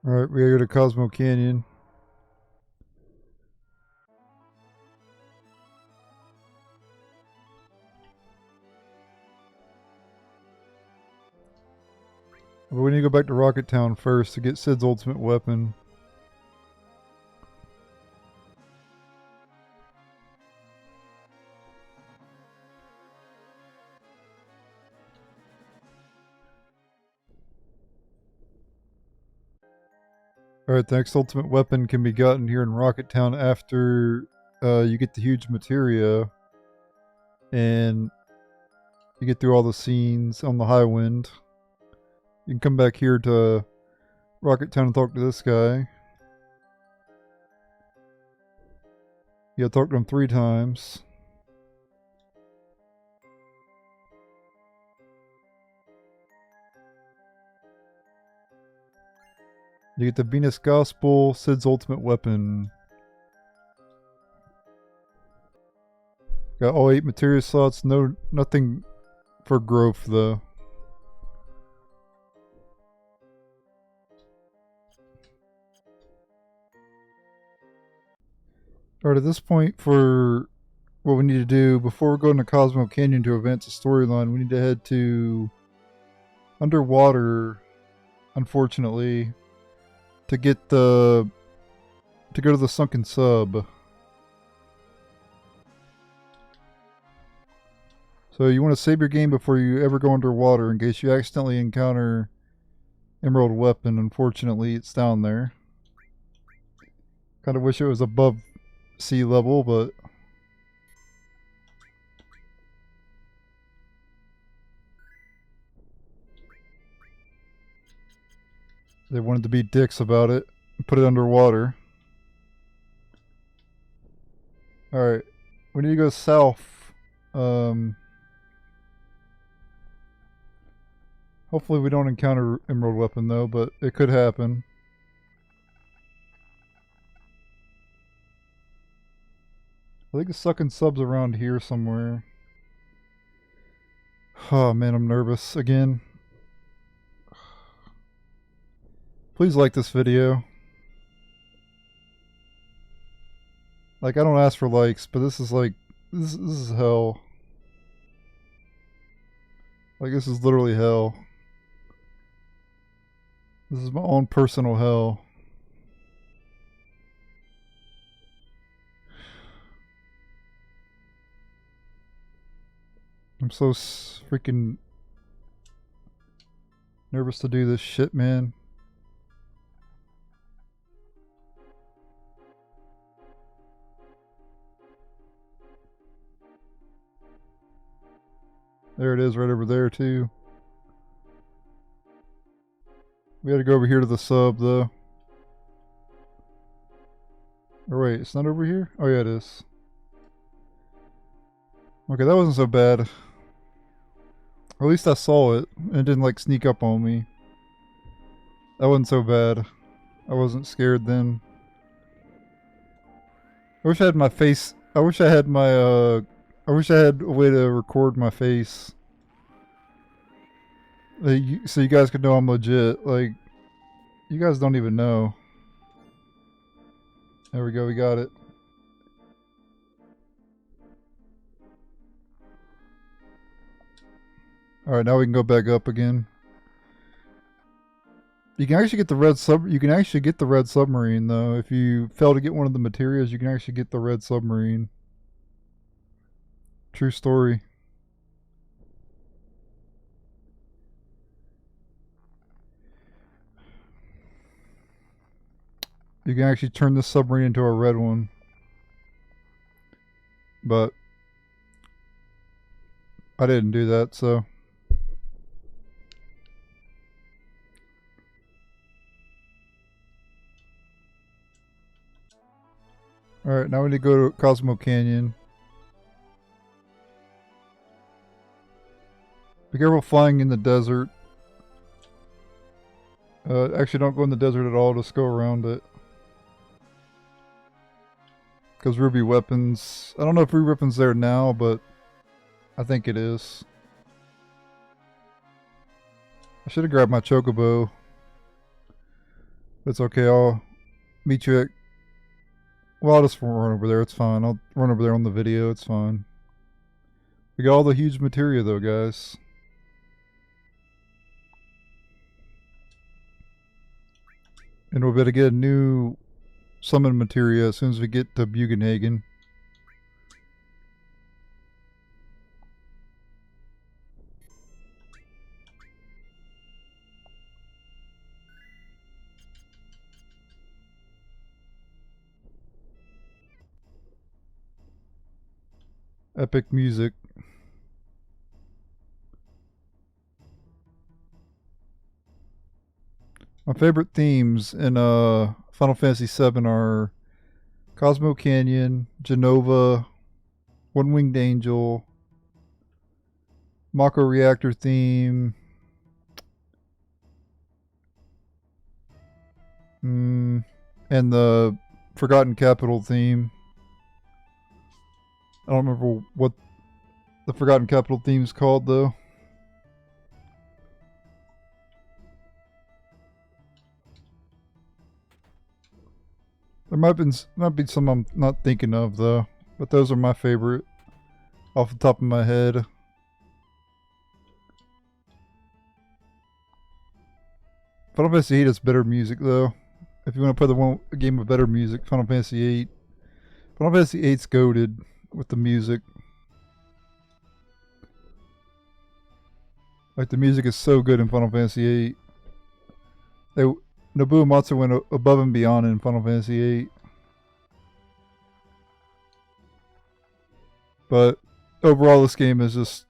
Alright, we gotta go to Cosmo Canyon. But we need to go back to Rocket Town first to get Sid's ultimate weapon. Alright, the next ultimate weapon can be gotten here in Rocket Town after you get the huge materia and you get through all the scenes on the high wind. You can come back here to Rocket Town and talk to this guy. You gotta talk to him 3 times. You get the Venus Gospel, Sid's ultimate weapon. Got all 8 materia slots, nothing for growth though. Alright, at this point, for what we need to do before we go into Cosmo Canyon to advance the storyline, we need to head to underwater, unfortunately, to go to the sunken sub. So you want to save your game before you ever go underwater in case you accidentally encounter Emerald Weapon. Unfortunately, it's down there. Kind of wish it was above sea level, but they wanted to be dicks about it and put it underwater. Alright, we need to go south. Hopefully we don't encounter Emerald Weapon though, but it could happen. I think the sucking sub's around here somewhere. Oh man, I'm nervous again. Please like this video. Like, I don't ask for likes, but this is like, this is hell. Like, this is literally hell. This is my own personal hell. I'm so freaking nervous to do this shit, man. There it is right over there, too. We gotta go over here to the sub, though. Or wait, it's not over here? Oh, yeah, it is. Okay, that wasn't so bad. At least I saw it, and it didn't, like, sneak up on me. That wasn't so bad. I wasn't scared then. I wish I had my face. I wish I had my, I wish I had a way to record my face. So you guys could know I'm legit. Like, you guys don't even know. There we go, we got it. Alright, now we can go back up again. You can actually get the red you can actually get the red submarine though. If you fail to get one of the materials, you can actually get the red submarine. True story. You can actually turn this submarine into a red one. But I didn't do that, so. Alright, now we need to go to Cosmo Canyon. Be careful flying in the desert. Actually, don't go in the desert at all. Just go around it. Because ruby weapons. I don't know if ruby weapons there now, but I think it is. I should have grabbed my chocobo. It's okay. I'll meet you at. Well, I'll just run over there. It's fine. I'll run over there on the video. It's fine. We got all the huge materia though, guys. And we'll be able to get a new summon materia as soon as we get to Bugenhagen. Epic music. My favorite themes in Final Fantasy VII are Cosmo Canyon, Genova, One Winged Angel, Mako Reactor theme, and the Forgotten Capital theme. I don't remember what the Forgotten Capital theme is called though. There might be some I'm not thinking of though, but those are my favorite off the top of my head. Final Fantasy VIII has better music though. If you want to play a game of better music, Final Fantasy VIII. Final Fantasy VIII's goated with the music. Like the music is so good in Final Fantasy VIII. Nobuo Uematsu went above and beyond in Final Fantasy VIII. But overall, this game is just,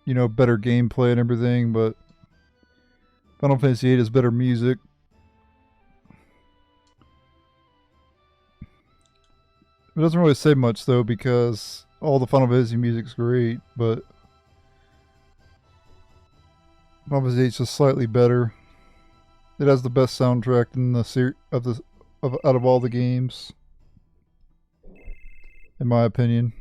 better gameplay and everything. But Final Fantasy VIII has better music. It doesn't really say much though because all the Final Fantasy music's great, but Final Fantasy VIII is just slightly better. It has the best soundtrack in the out of all the games, in my opinion.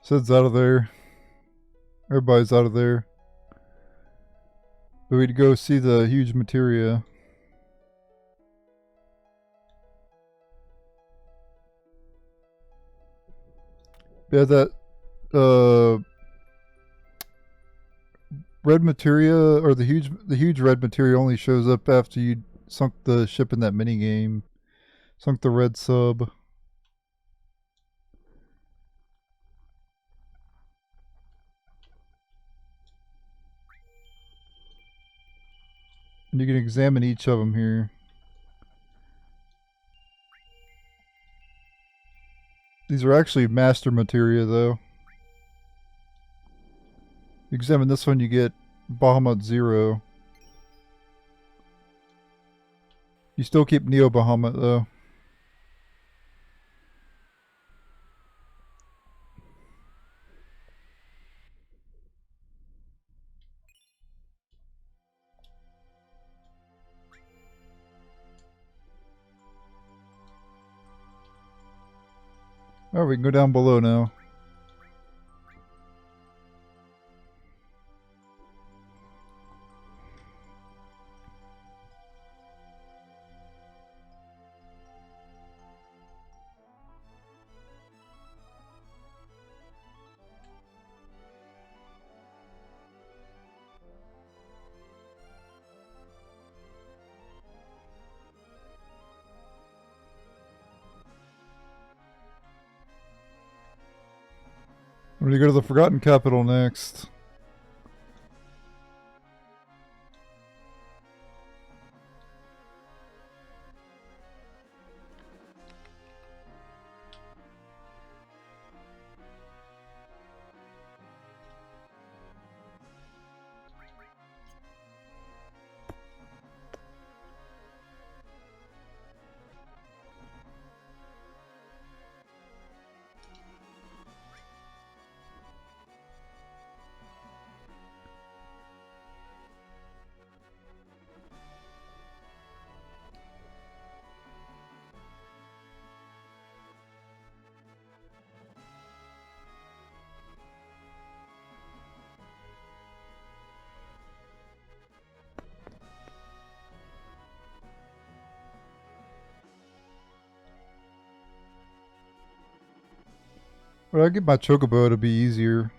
Sid's out of there. Everybody's out of there. But we'd go see the huge materia. Yeah, that red materia, or the huge red materia only shows up after you sunk the ship in that mini game. Sunk the red sub. And you can examine each of them here. These are actually master materia, though. You examine this one, you get Bahamut 0. You still keep Neo Bahamut, though. Alright, we can go down below now. We're going to go to the Forgotten Capital next. When I get my Chocobo, it'll be easier.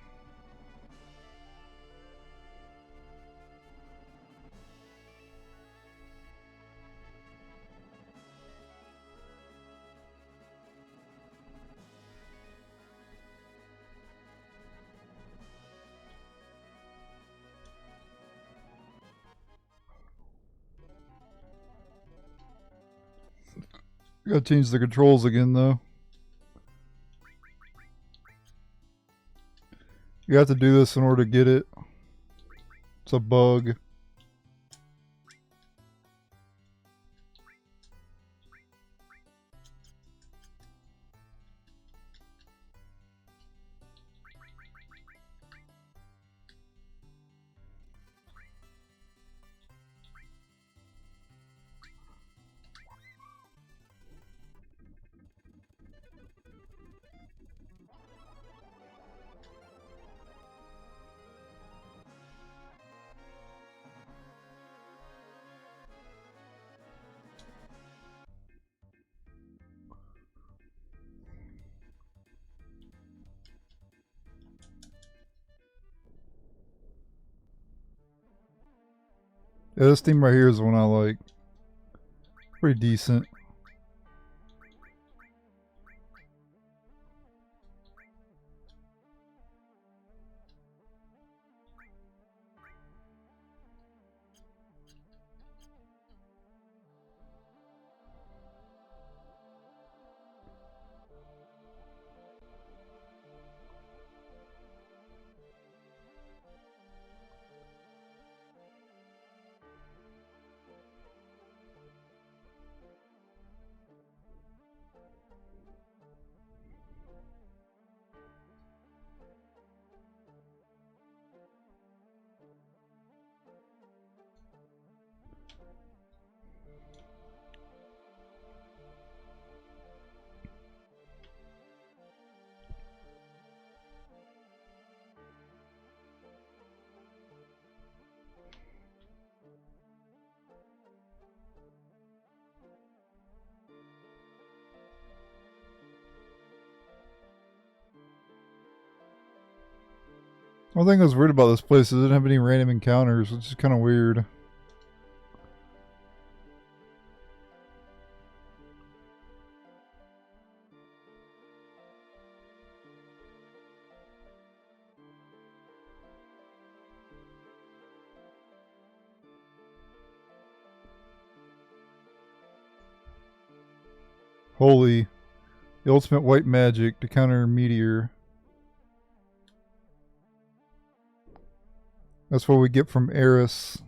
Gotta change the controls again, though. You have to do this in order to get it. It's a bug. Yeah, this theme right here is the one I like. Pretty decent. One thing I was weird about this place is it didn't have any random encounters, which is kind of weird. Holy. The ultimate white magic to counter meteor. That's what we get from Eris.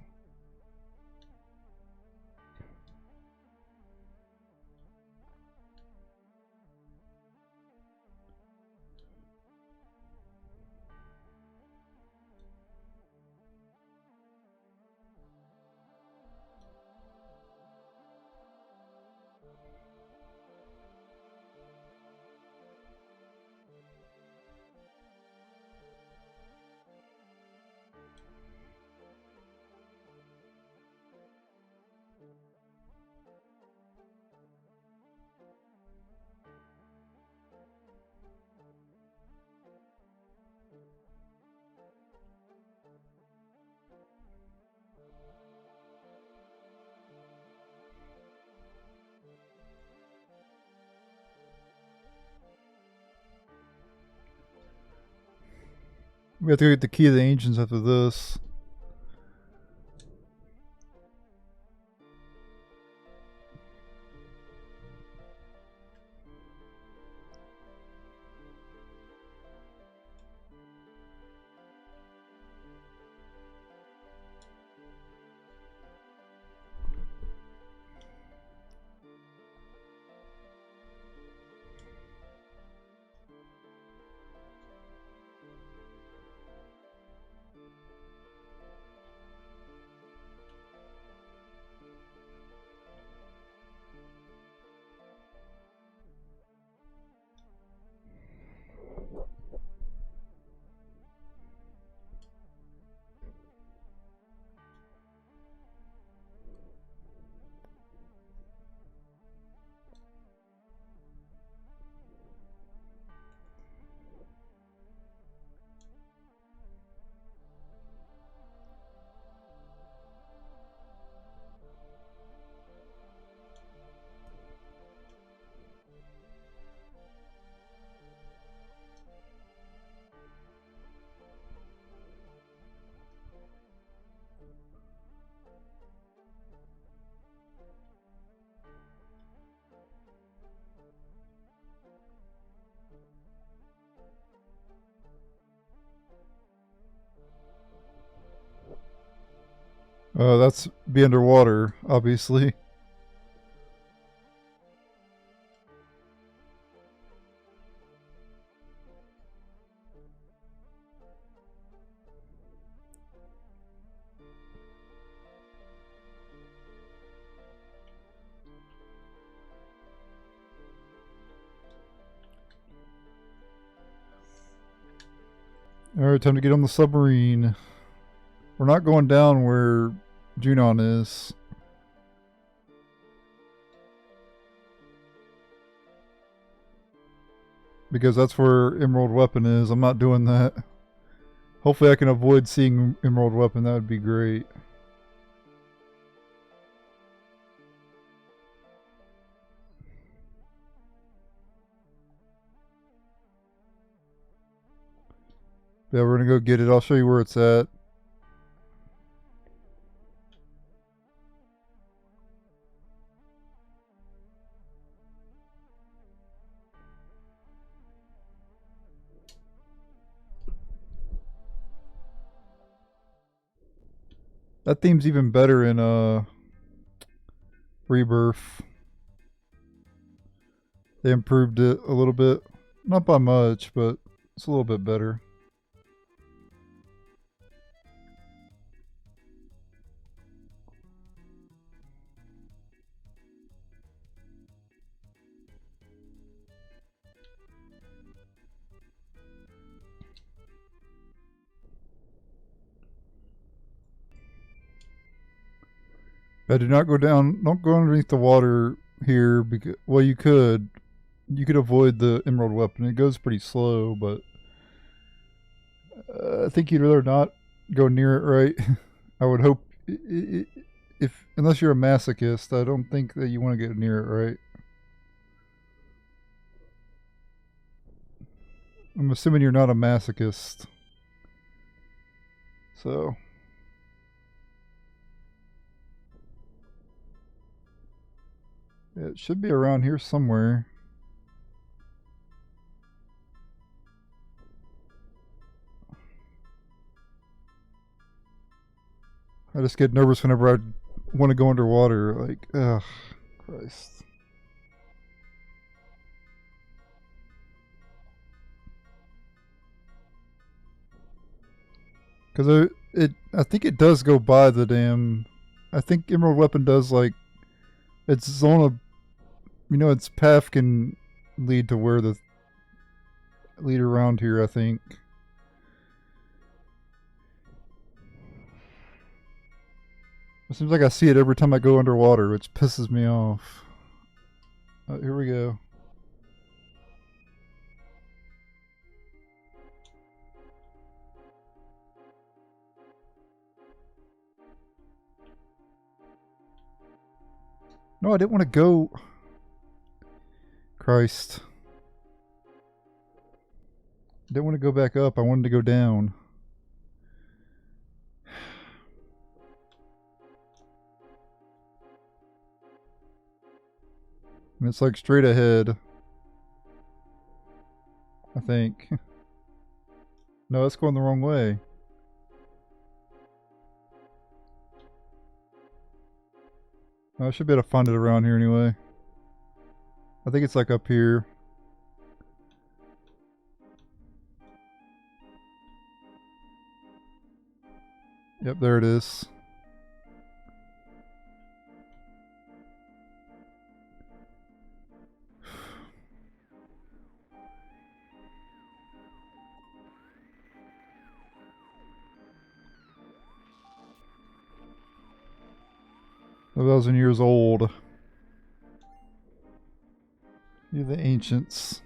We have to go get the key of the ancients after this. That's be underwater, obviously. Alright, time to get on the submarine. We're not going down where Junon is. Because that's where Emerald Weapon is. I'm not doing that. Hopefully I can avoid seeing Emerald Weapon. That would be great. Yeah, we're gonna go get it. I'll show you where it's at. That theme's even better in Rebirth. They improved it a little bit. Not by much, but it's a little bit better. Do not go down. Don't go underneath the water here. Because, well, you could. You could avoid the Emerald Weapon. It goes pretty slow, but I think you'd rather not go near it, right? I would hope. If unless you're a masochist, I don't think that you want to get near it, right? I'm assuming you're not a masochist. So. It should be around here somewhere. I just get nervous whenever I want to go underwater. Like, ugh, Christ. Because I think it does go by the damn. I think Emerald Weapon does like its on its path can lead to where the lead around here. I think. It seems like I see it every time I go underwater, which pisses me off. Here we go. No, I didn't want to go. Christ. I didn't want to go back up. I wanted to go down. And it's like straight ahead. I think. No, it's going the wrong way. I should be able to find it around here anyway. I think it's like up here. Yep, there it is. A 1,000 years old. You're the ancients.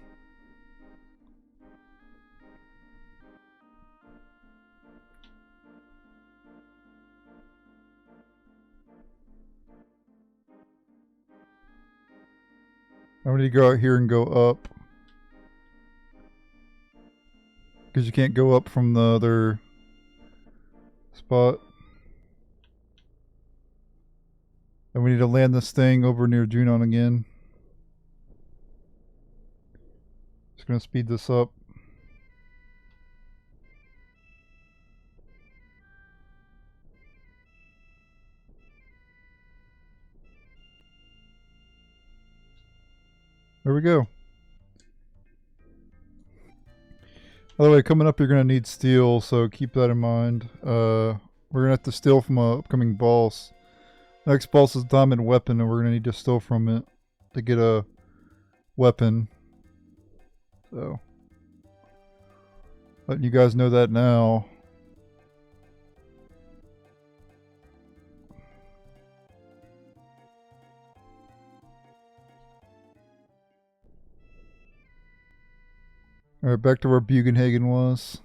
I'm going to go out here and go up. Because you can't go up from the other spot. And we need to land this thing over near Junon again. Just going to speed this up. There we go. By the way, coming up you're going to need steel, so keep that in mind. We're going to have to steal from an upcoming boss. Next boss is Diamond Weapon, and we're going to need to steal from it to get a weapon. So, letting you guys know that now. Alright, back to where Bugenhagen was.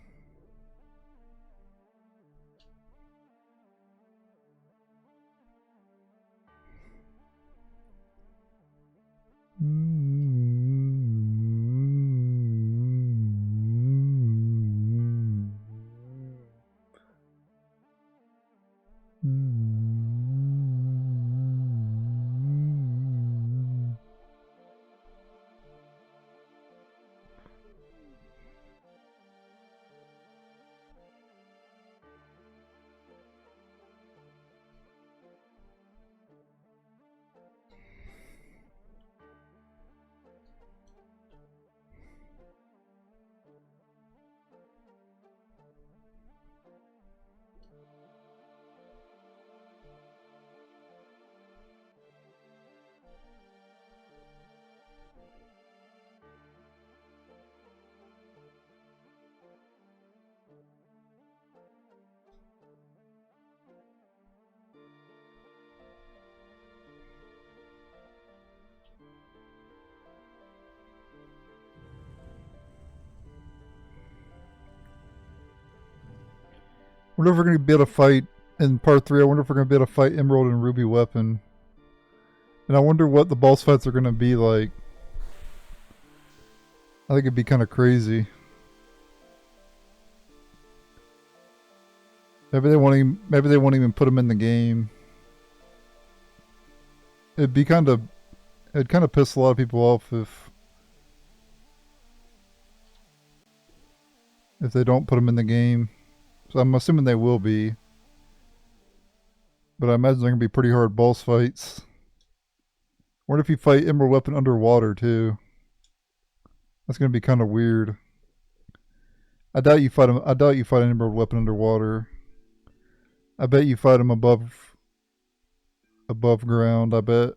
wonder if we're going to be able to fight in part 3. I wonder if we're going to be able to fight Emerald and Ruby Weapon. And I wonder what the boss fights are going to be like. I think it'd be kind of crazy. Maybe they won't even put them in the game. It'd kind of piss a lot of people off if they don't put them in the game. So I'm assuming they will be. But I imagine they're going to be pretty hard boss fights. What if you fight Emerald Weapon underwater too? That's going to be kind of weird. I doubt you fight an Emerald Weapon underwater. I bet you fight him above ground, I bet.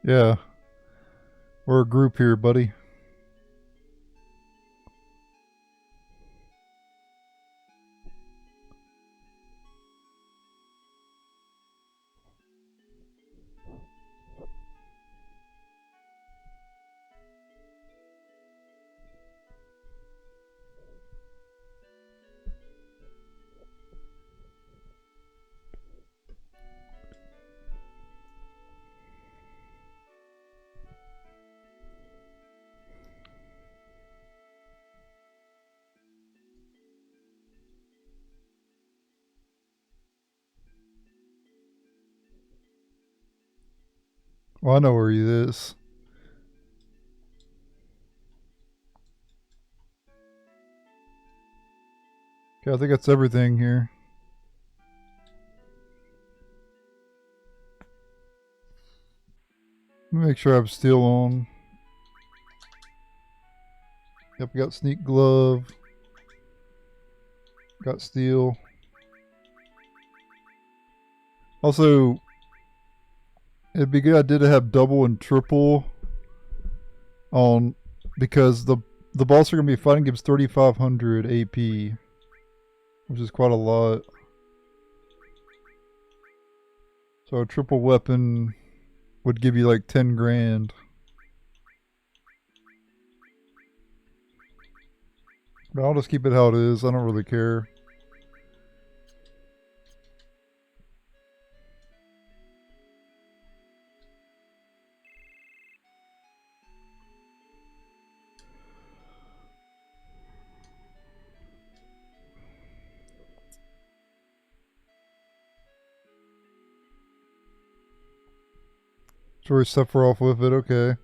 Yeah. We're a group here, buddy. Well, I know where he is. Okay, I think that's everything here. Let me make sure I have steel on. Yep, we got sneak glove. Got steel. Also, it'd be a good idea to have double and triple on, because the boss you're gonna be fighting gives 3,500 AP, which is quite a lot. So a triple weapon would give you like 10 grand. But I'll just keep it how it is. I don't really care. So we suffer off with it, okay.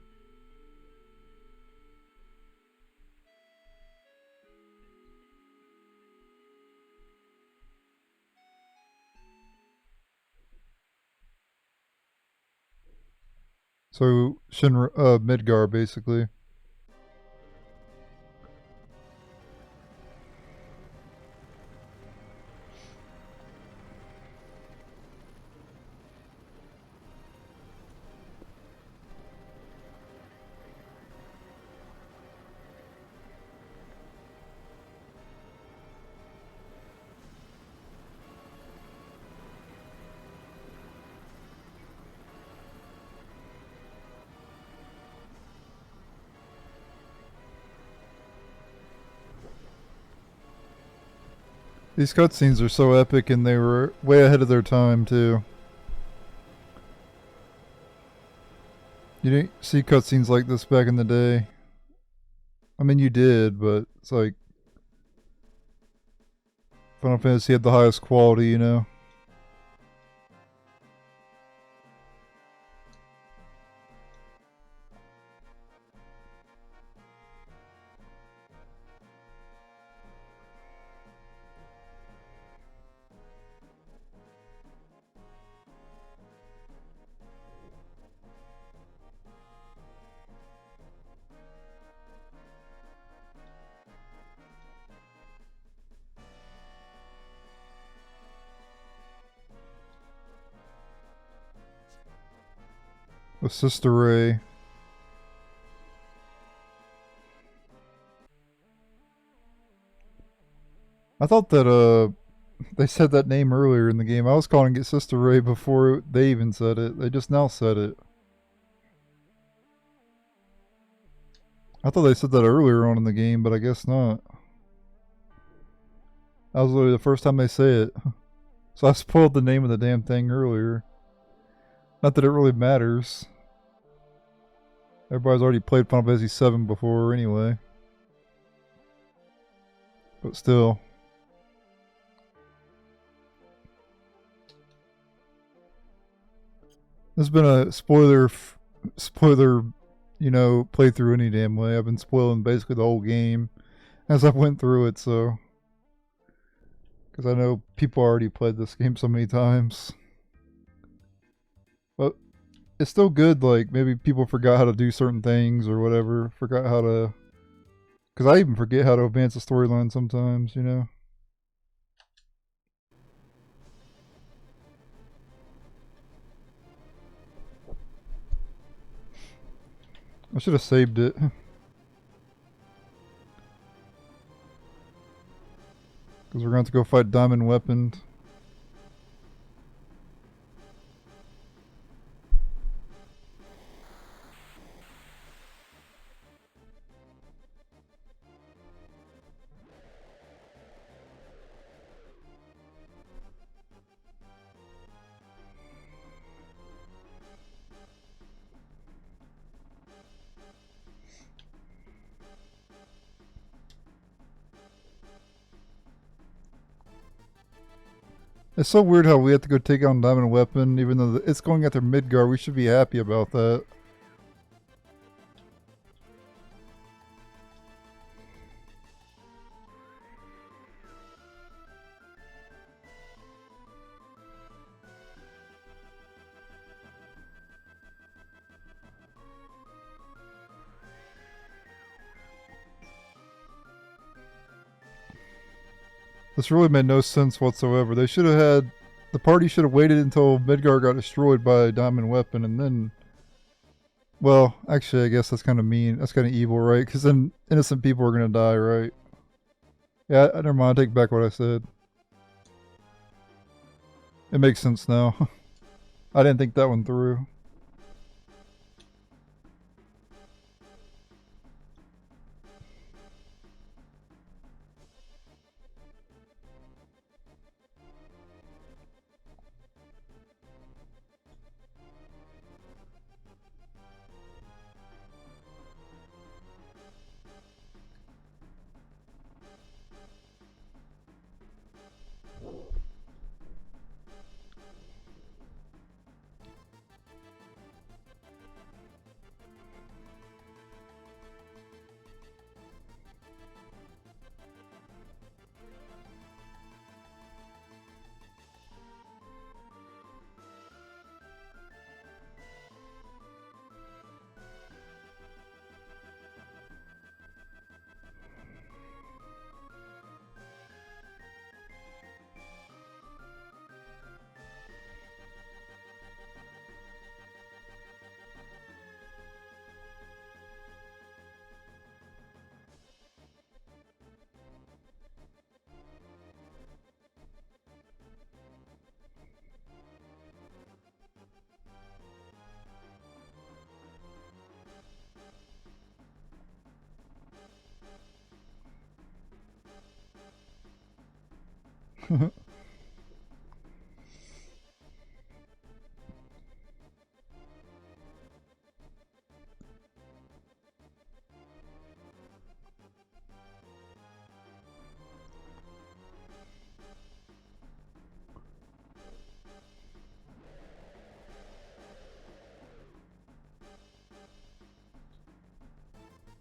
So Midgar basically. These cutscenes are so epic, and they were way ahead of their time too. You didn't see cutscenes like this back in the day. I mean, you did, but it's like Final Fantasy had the highest quality, you know. With Sister Ray. I thought that they said that name earlier in the game. I was calling it Sister Ray before they even said it. They just now said it. I thought they said that earlier on in the game, but I guess not. That was literally the first time they say it. So I spoiled the name of the damn thing earlier. Not that it really matters. Everybody's already played Final Fantasy 7 before anyway. But still. This has been a spoiler, you know, playthrough any damn way. I've been spoiling basically the whole game as I went through it, so. Because I know people already played this game so many times. But it's still good, like, maybe people forgot how to do certain things or whatever. Forgot how to. Because I even forget how to advance a storyline sometimes, you know? I should have saved it. Because we're going to have to go fight Diamond Weapon. It's so weird how we have to go take on Diamond Weapon, even though it's going after Midgar. We should be happy about that. This really made no sense whatsoever. They should have had. The party should have waited until Midgar got destroyed by Diamond Weapon and then. Well, actually, I guess that's kind of mean. That's kind of evil, right? Because then innocent people are going to die, right? Yeah, never mind. I take back what I said. It makes sense now. I didn't think that one through.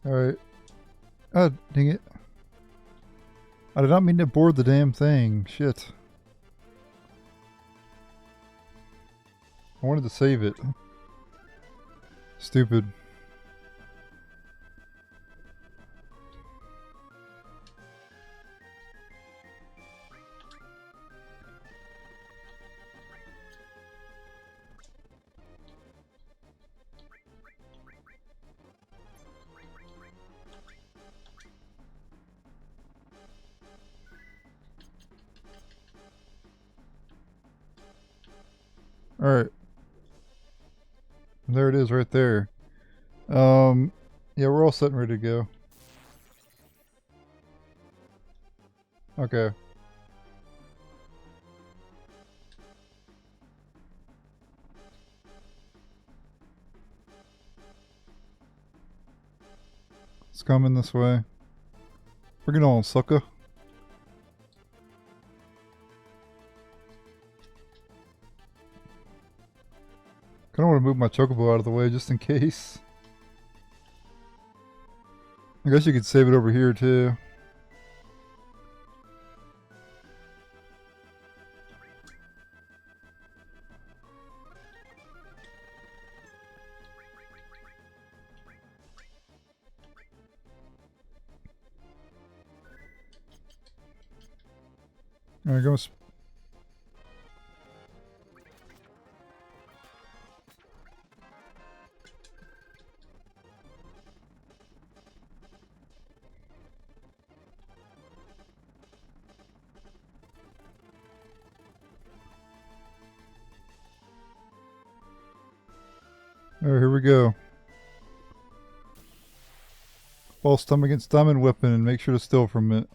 Alright. Ah, dang it. I did not mean to board the damn thing. Shit. I wanted to save it. Stupid. Alright. There it is right there. Yeah, we're all set and ready to go. Okay. It's coming this way. Bring it on, sucker. Kinda want to move my chocobo out of the way just in case. I guess you could save it over here too. Alright, go. Alright, here we go. False thumb against diamond weapon and make sure to steal from it.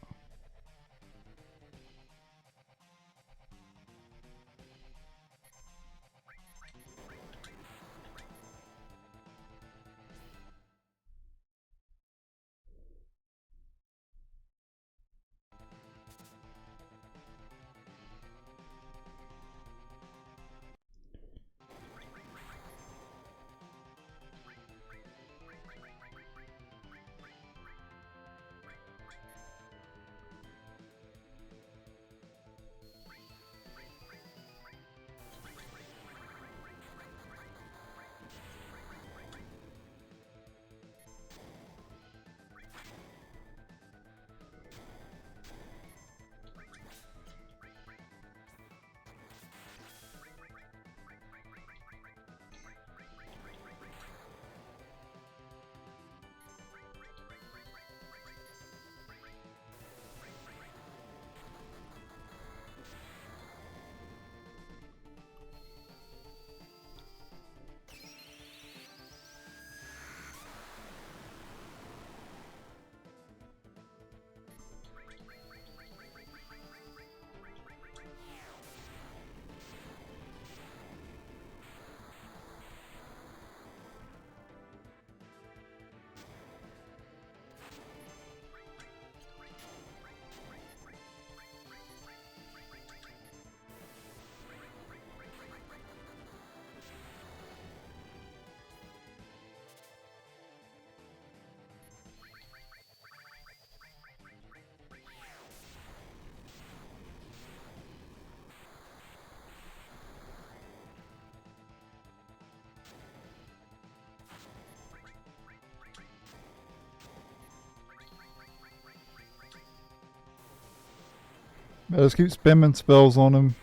Yeah, just keep spamming spells on him.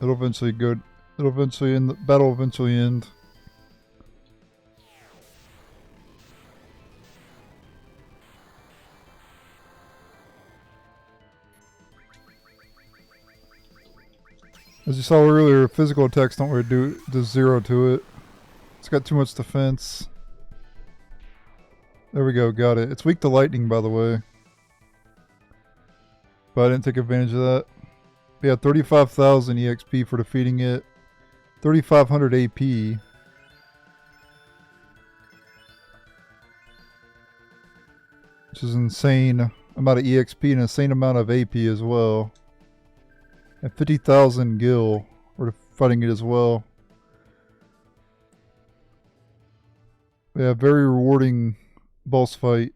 It'll eventually go. It'll eventually end. The battle will eventually end. As you saw earlier, physical attacks don't really do zero to it. It's got too much defense. There we go, got it. It's weak to lightning, by the way. But I didn't take advantage of that. Yeah, 35,000 EXP for defeating it. 3,500 AP. Which is insane amount of EXP and insane amount of AP as well. And 50,000 gil for fighting it as well. Yeah, very rewarding boss fight.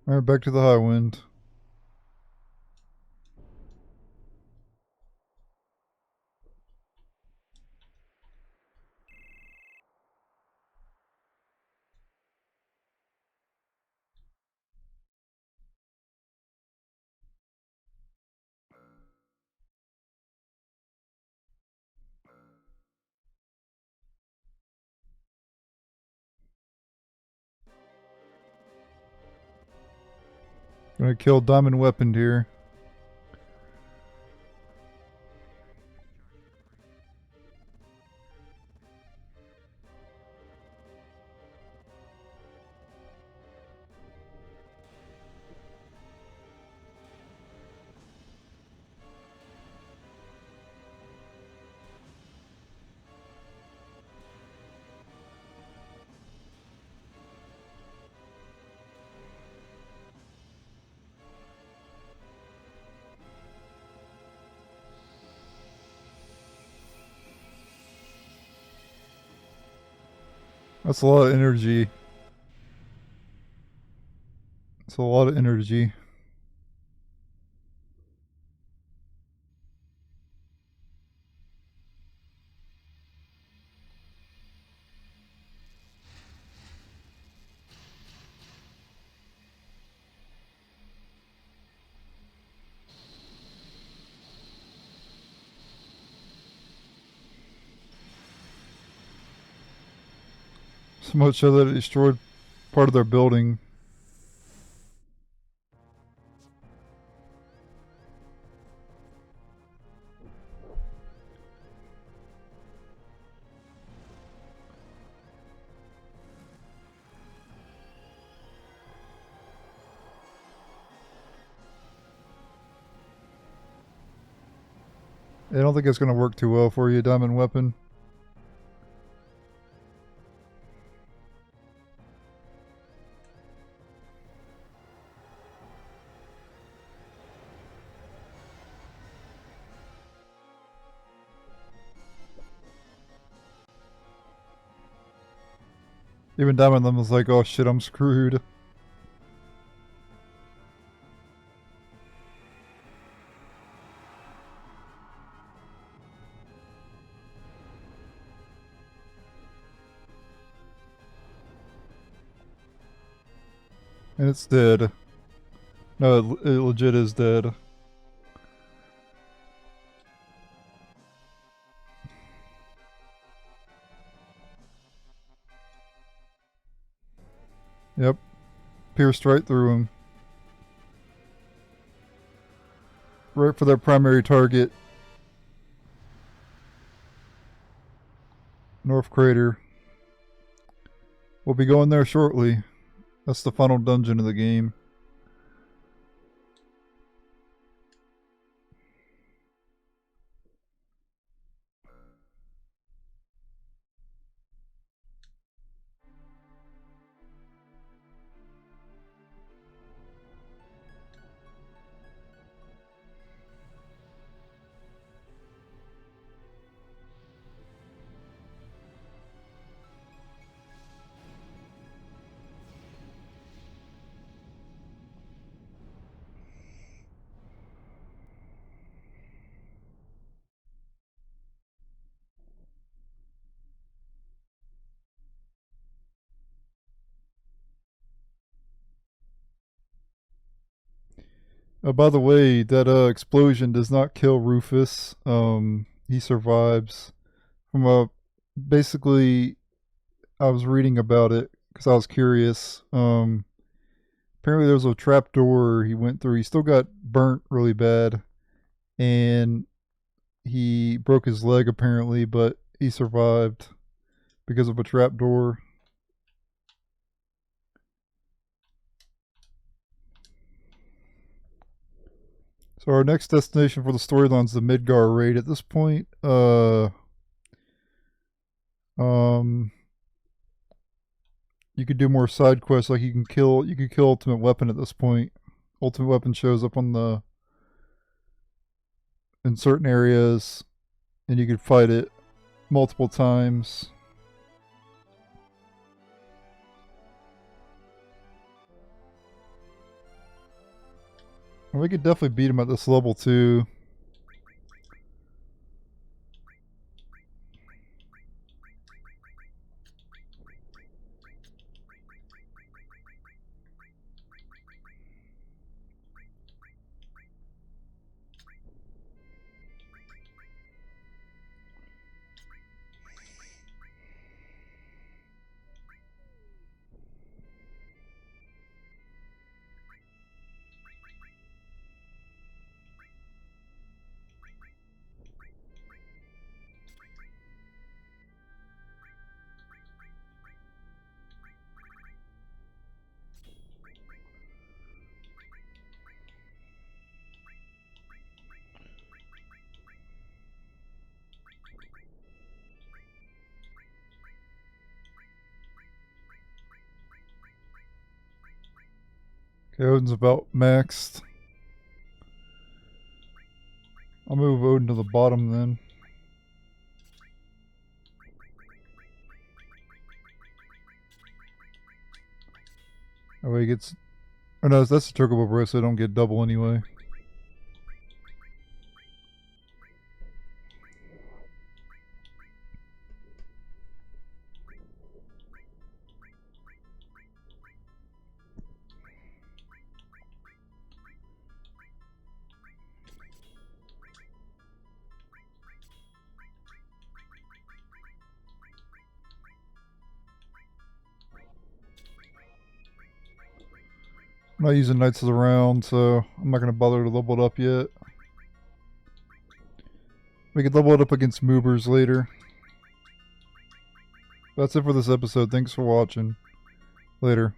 Alright, back to the high wind. Gonna kill Diamond Weapon here. That's a lot of energy. That's a lot of energy. So much so that it destroyed part of their building. I don't think it's going to work too well for you, Diamond Weapon. Even Diamond Lemon's like, oh shit, I'm screwed. And it's dead. No, it legit is dead. Yep. Pierced right through him. Right for their primary target. North Crater. We'll be going there shortly. That's the final dungeon of the game. By the way, that explosion does not kill Rufus. He survives. From a basically, I was reading about it because I was curious. Apparently, there was a trap door he went through. He still got burnt really bad, and he broke his leg apparently, but he survived because of a trap door. So our next destination for the storyline is the Midgar raid. At this point, um, you could do more side quests. Like you could kill Ultimate Weapon at this point. Ultimate Weapon shows up on the in certain areas, and you could fight it multiple times. And we could definitely beat him at this level too. Okay, Odin's about maxed. I'll move Odin to the bottom then. That way he gets... Oh no, that's the Chocobo Bro, so I don't get double anyway. I'm not using Knights of the Round, so I'm not going to bother to level it up yet. We could level it up against Moobers later. That's it for this episode. Thanks for watching. Later.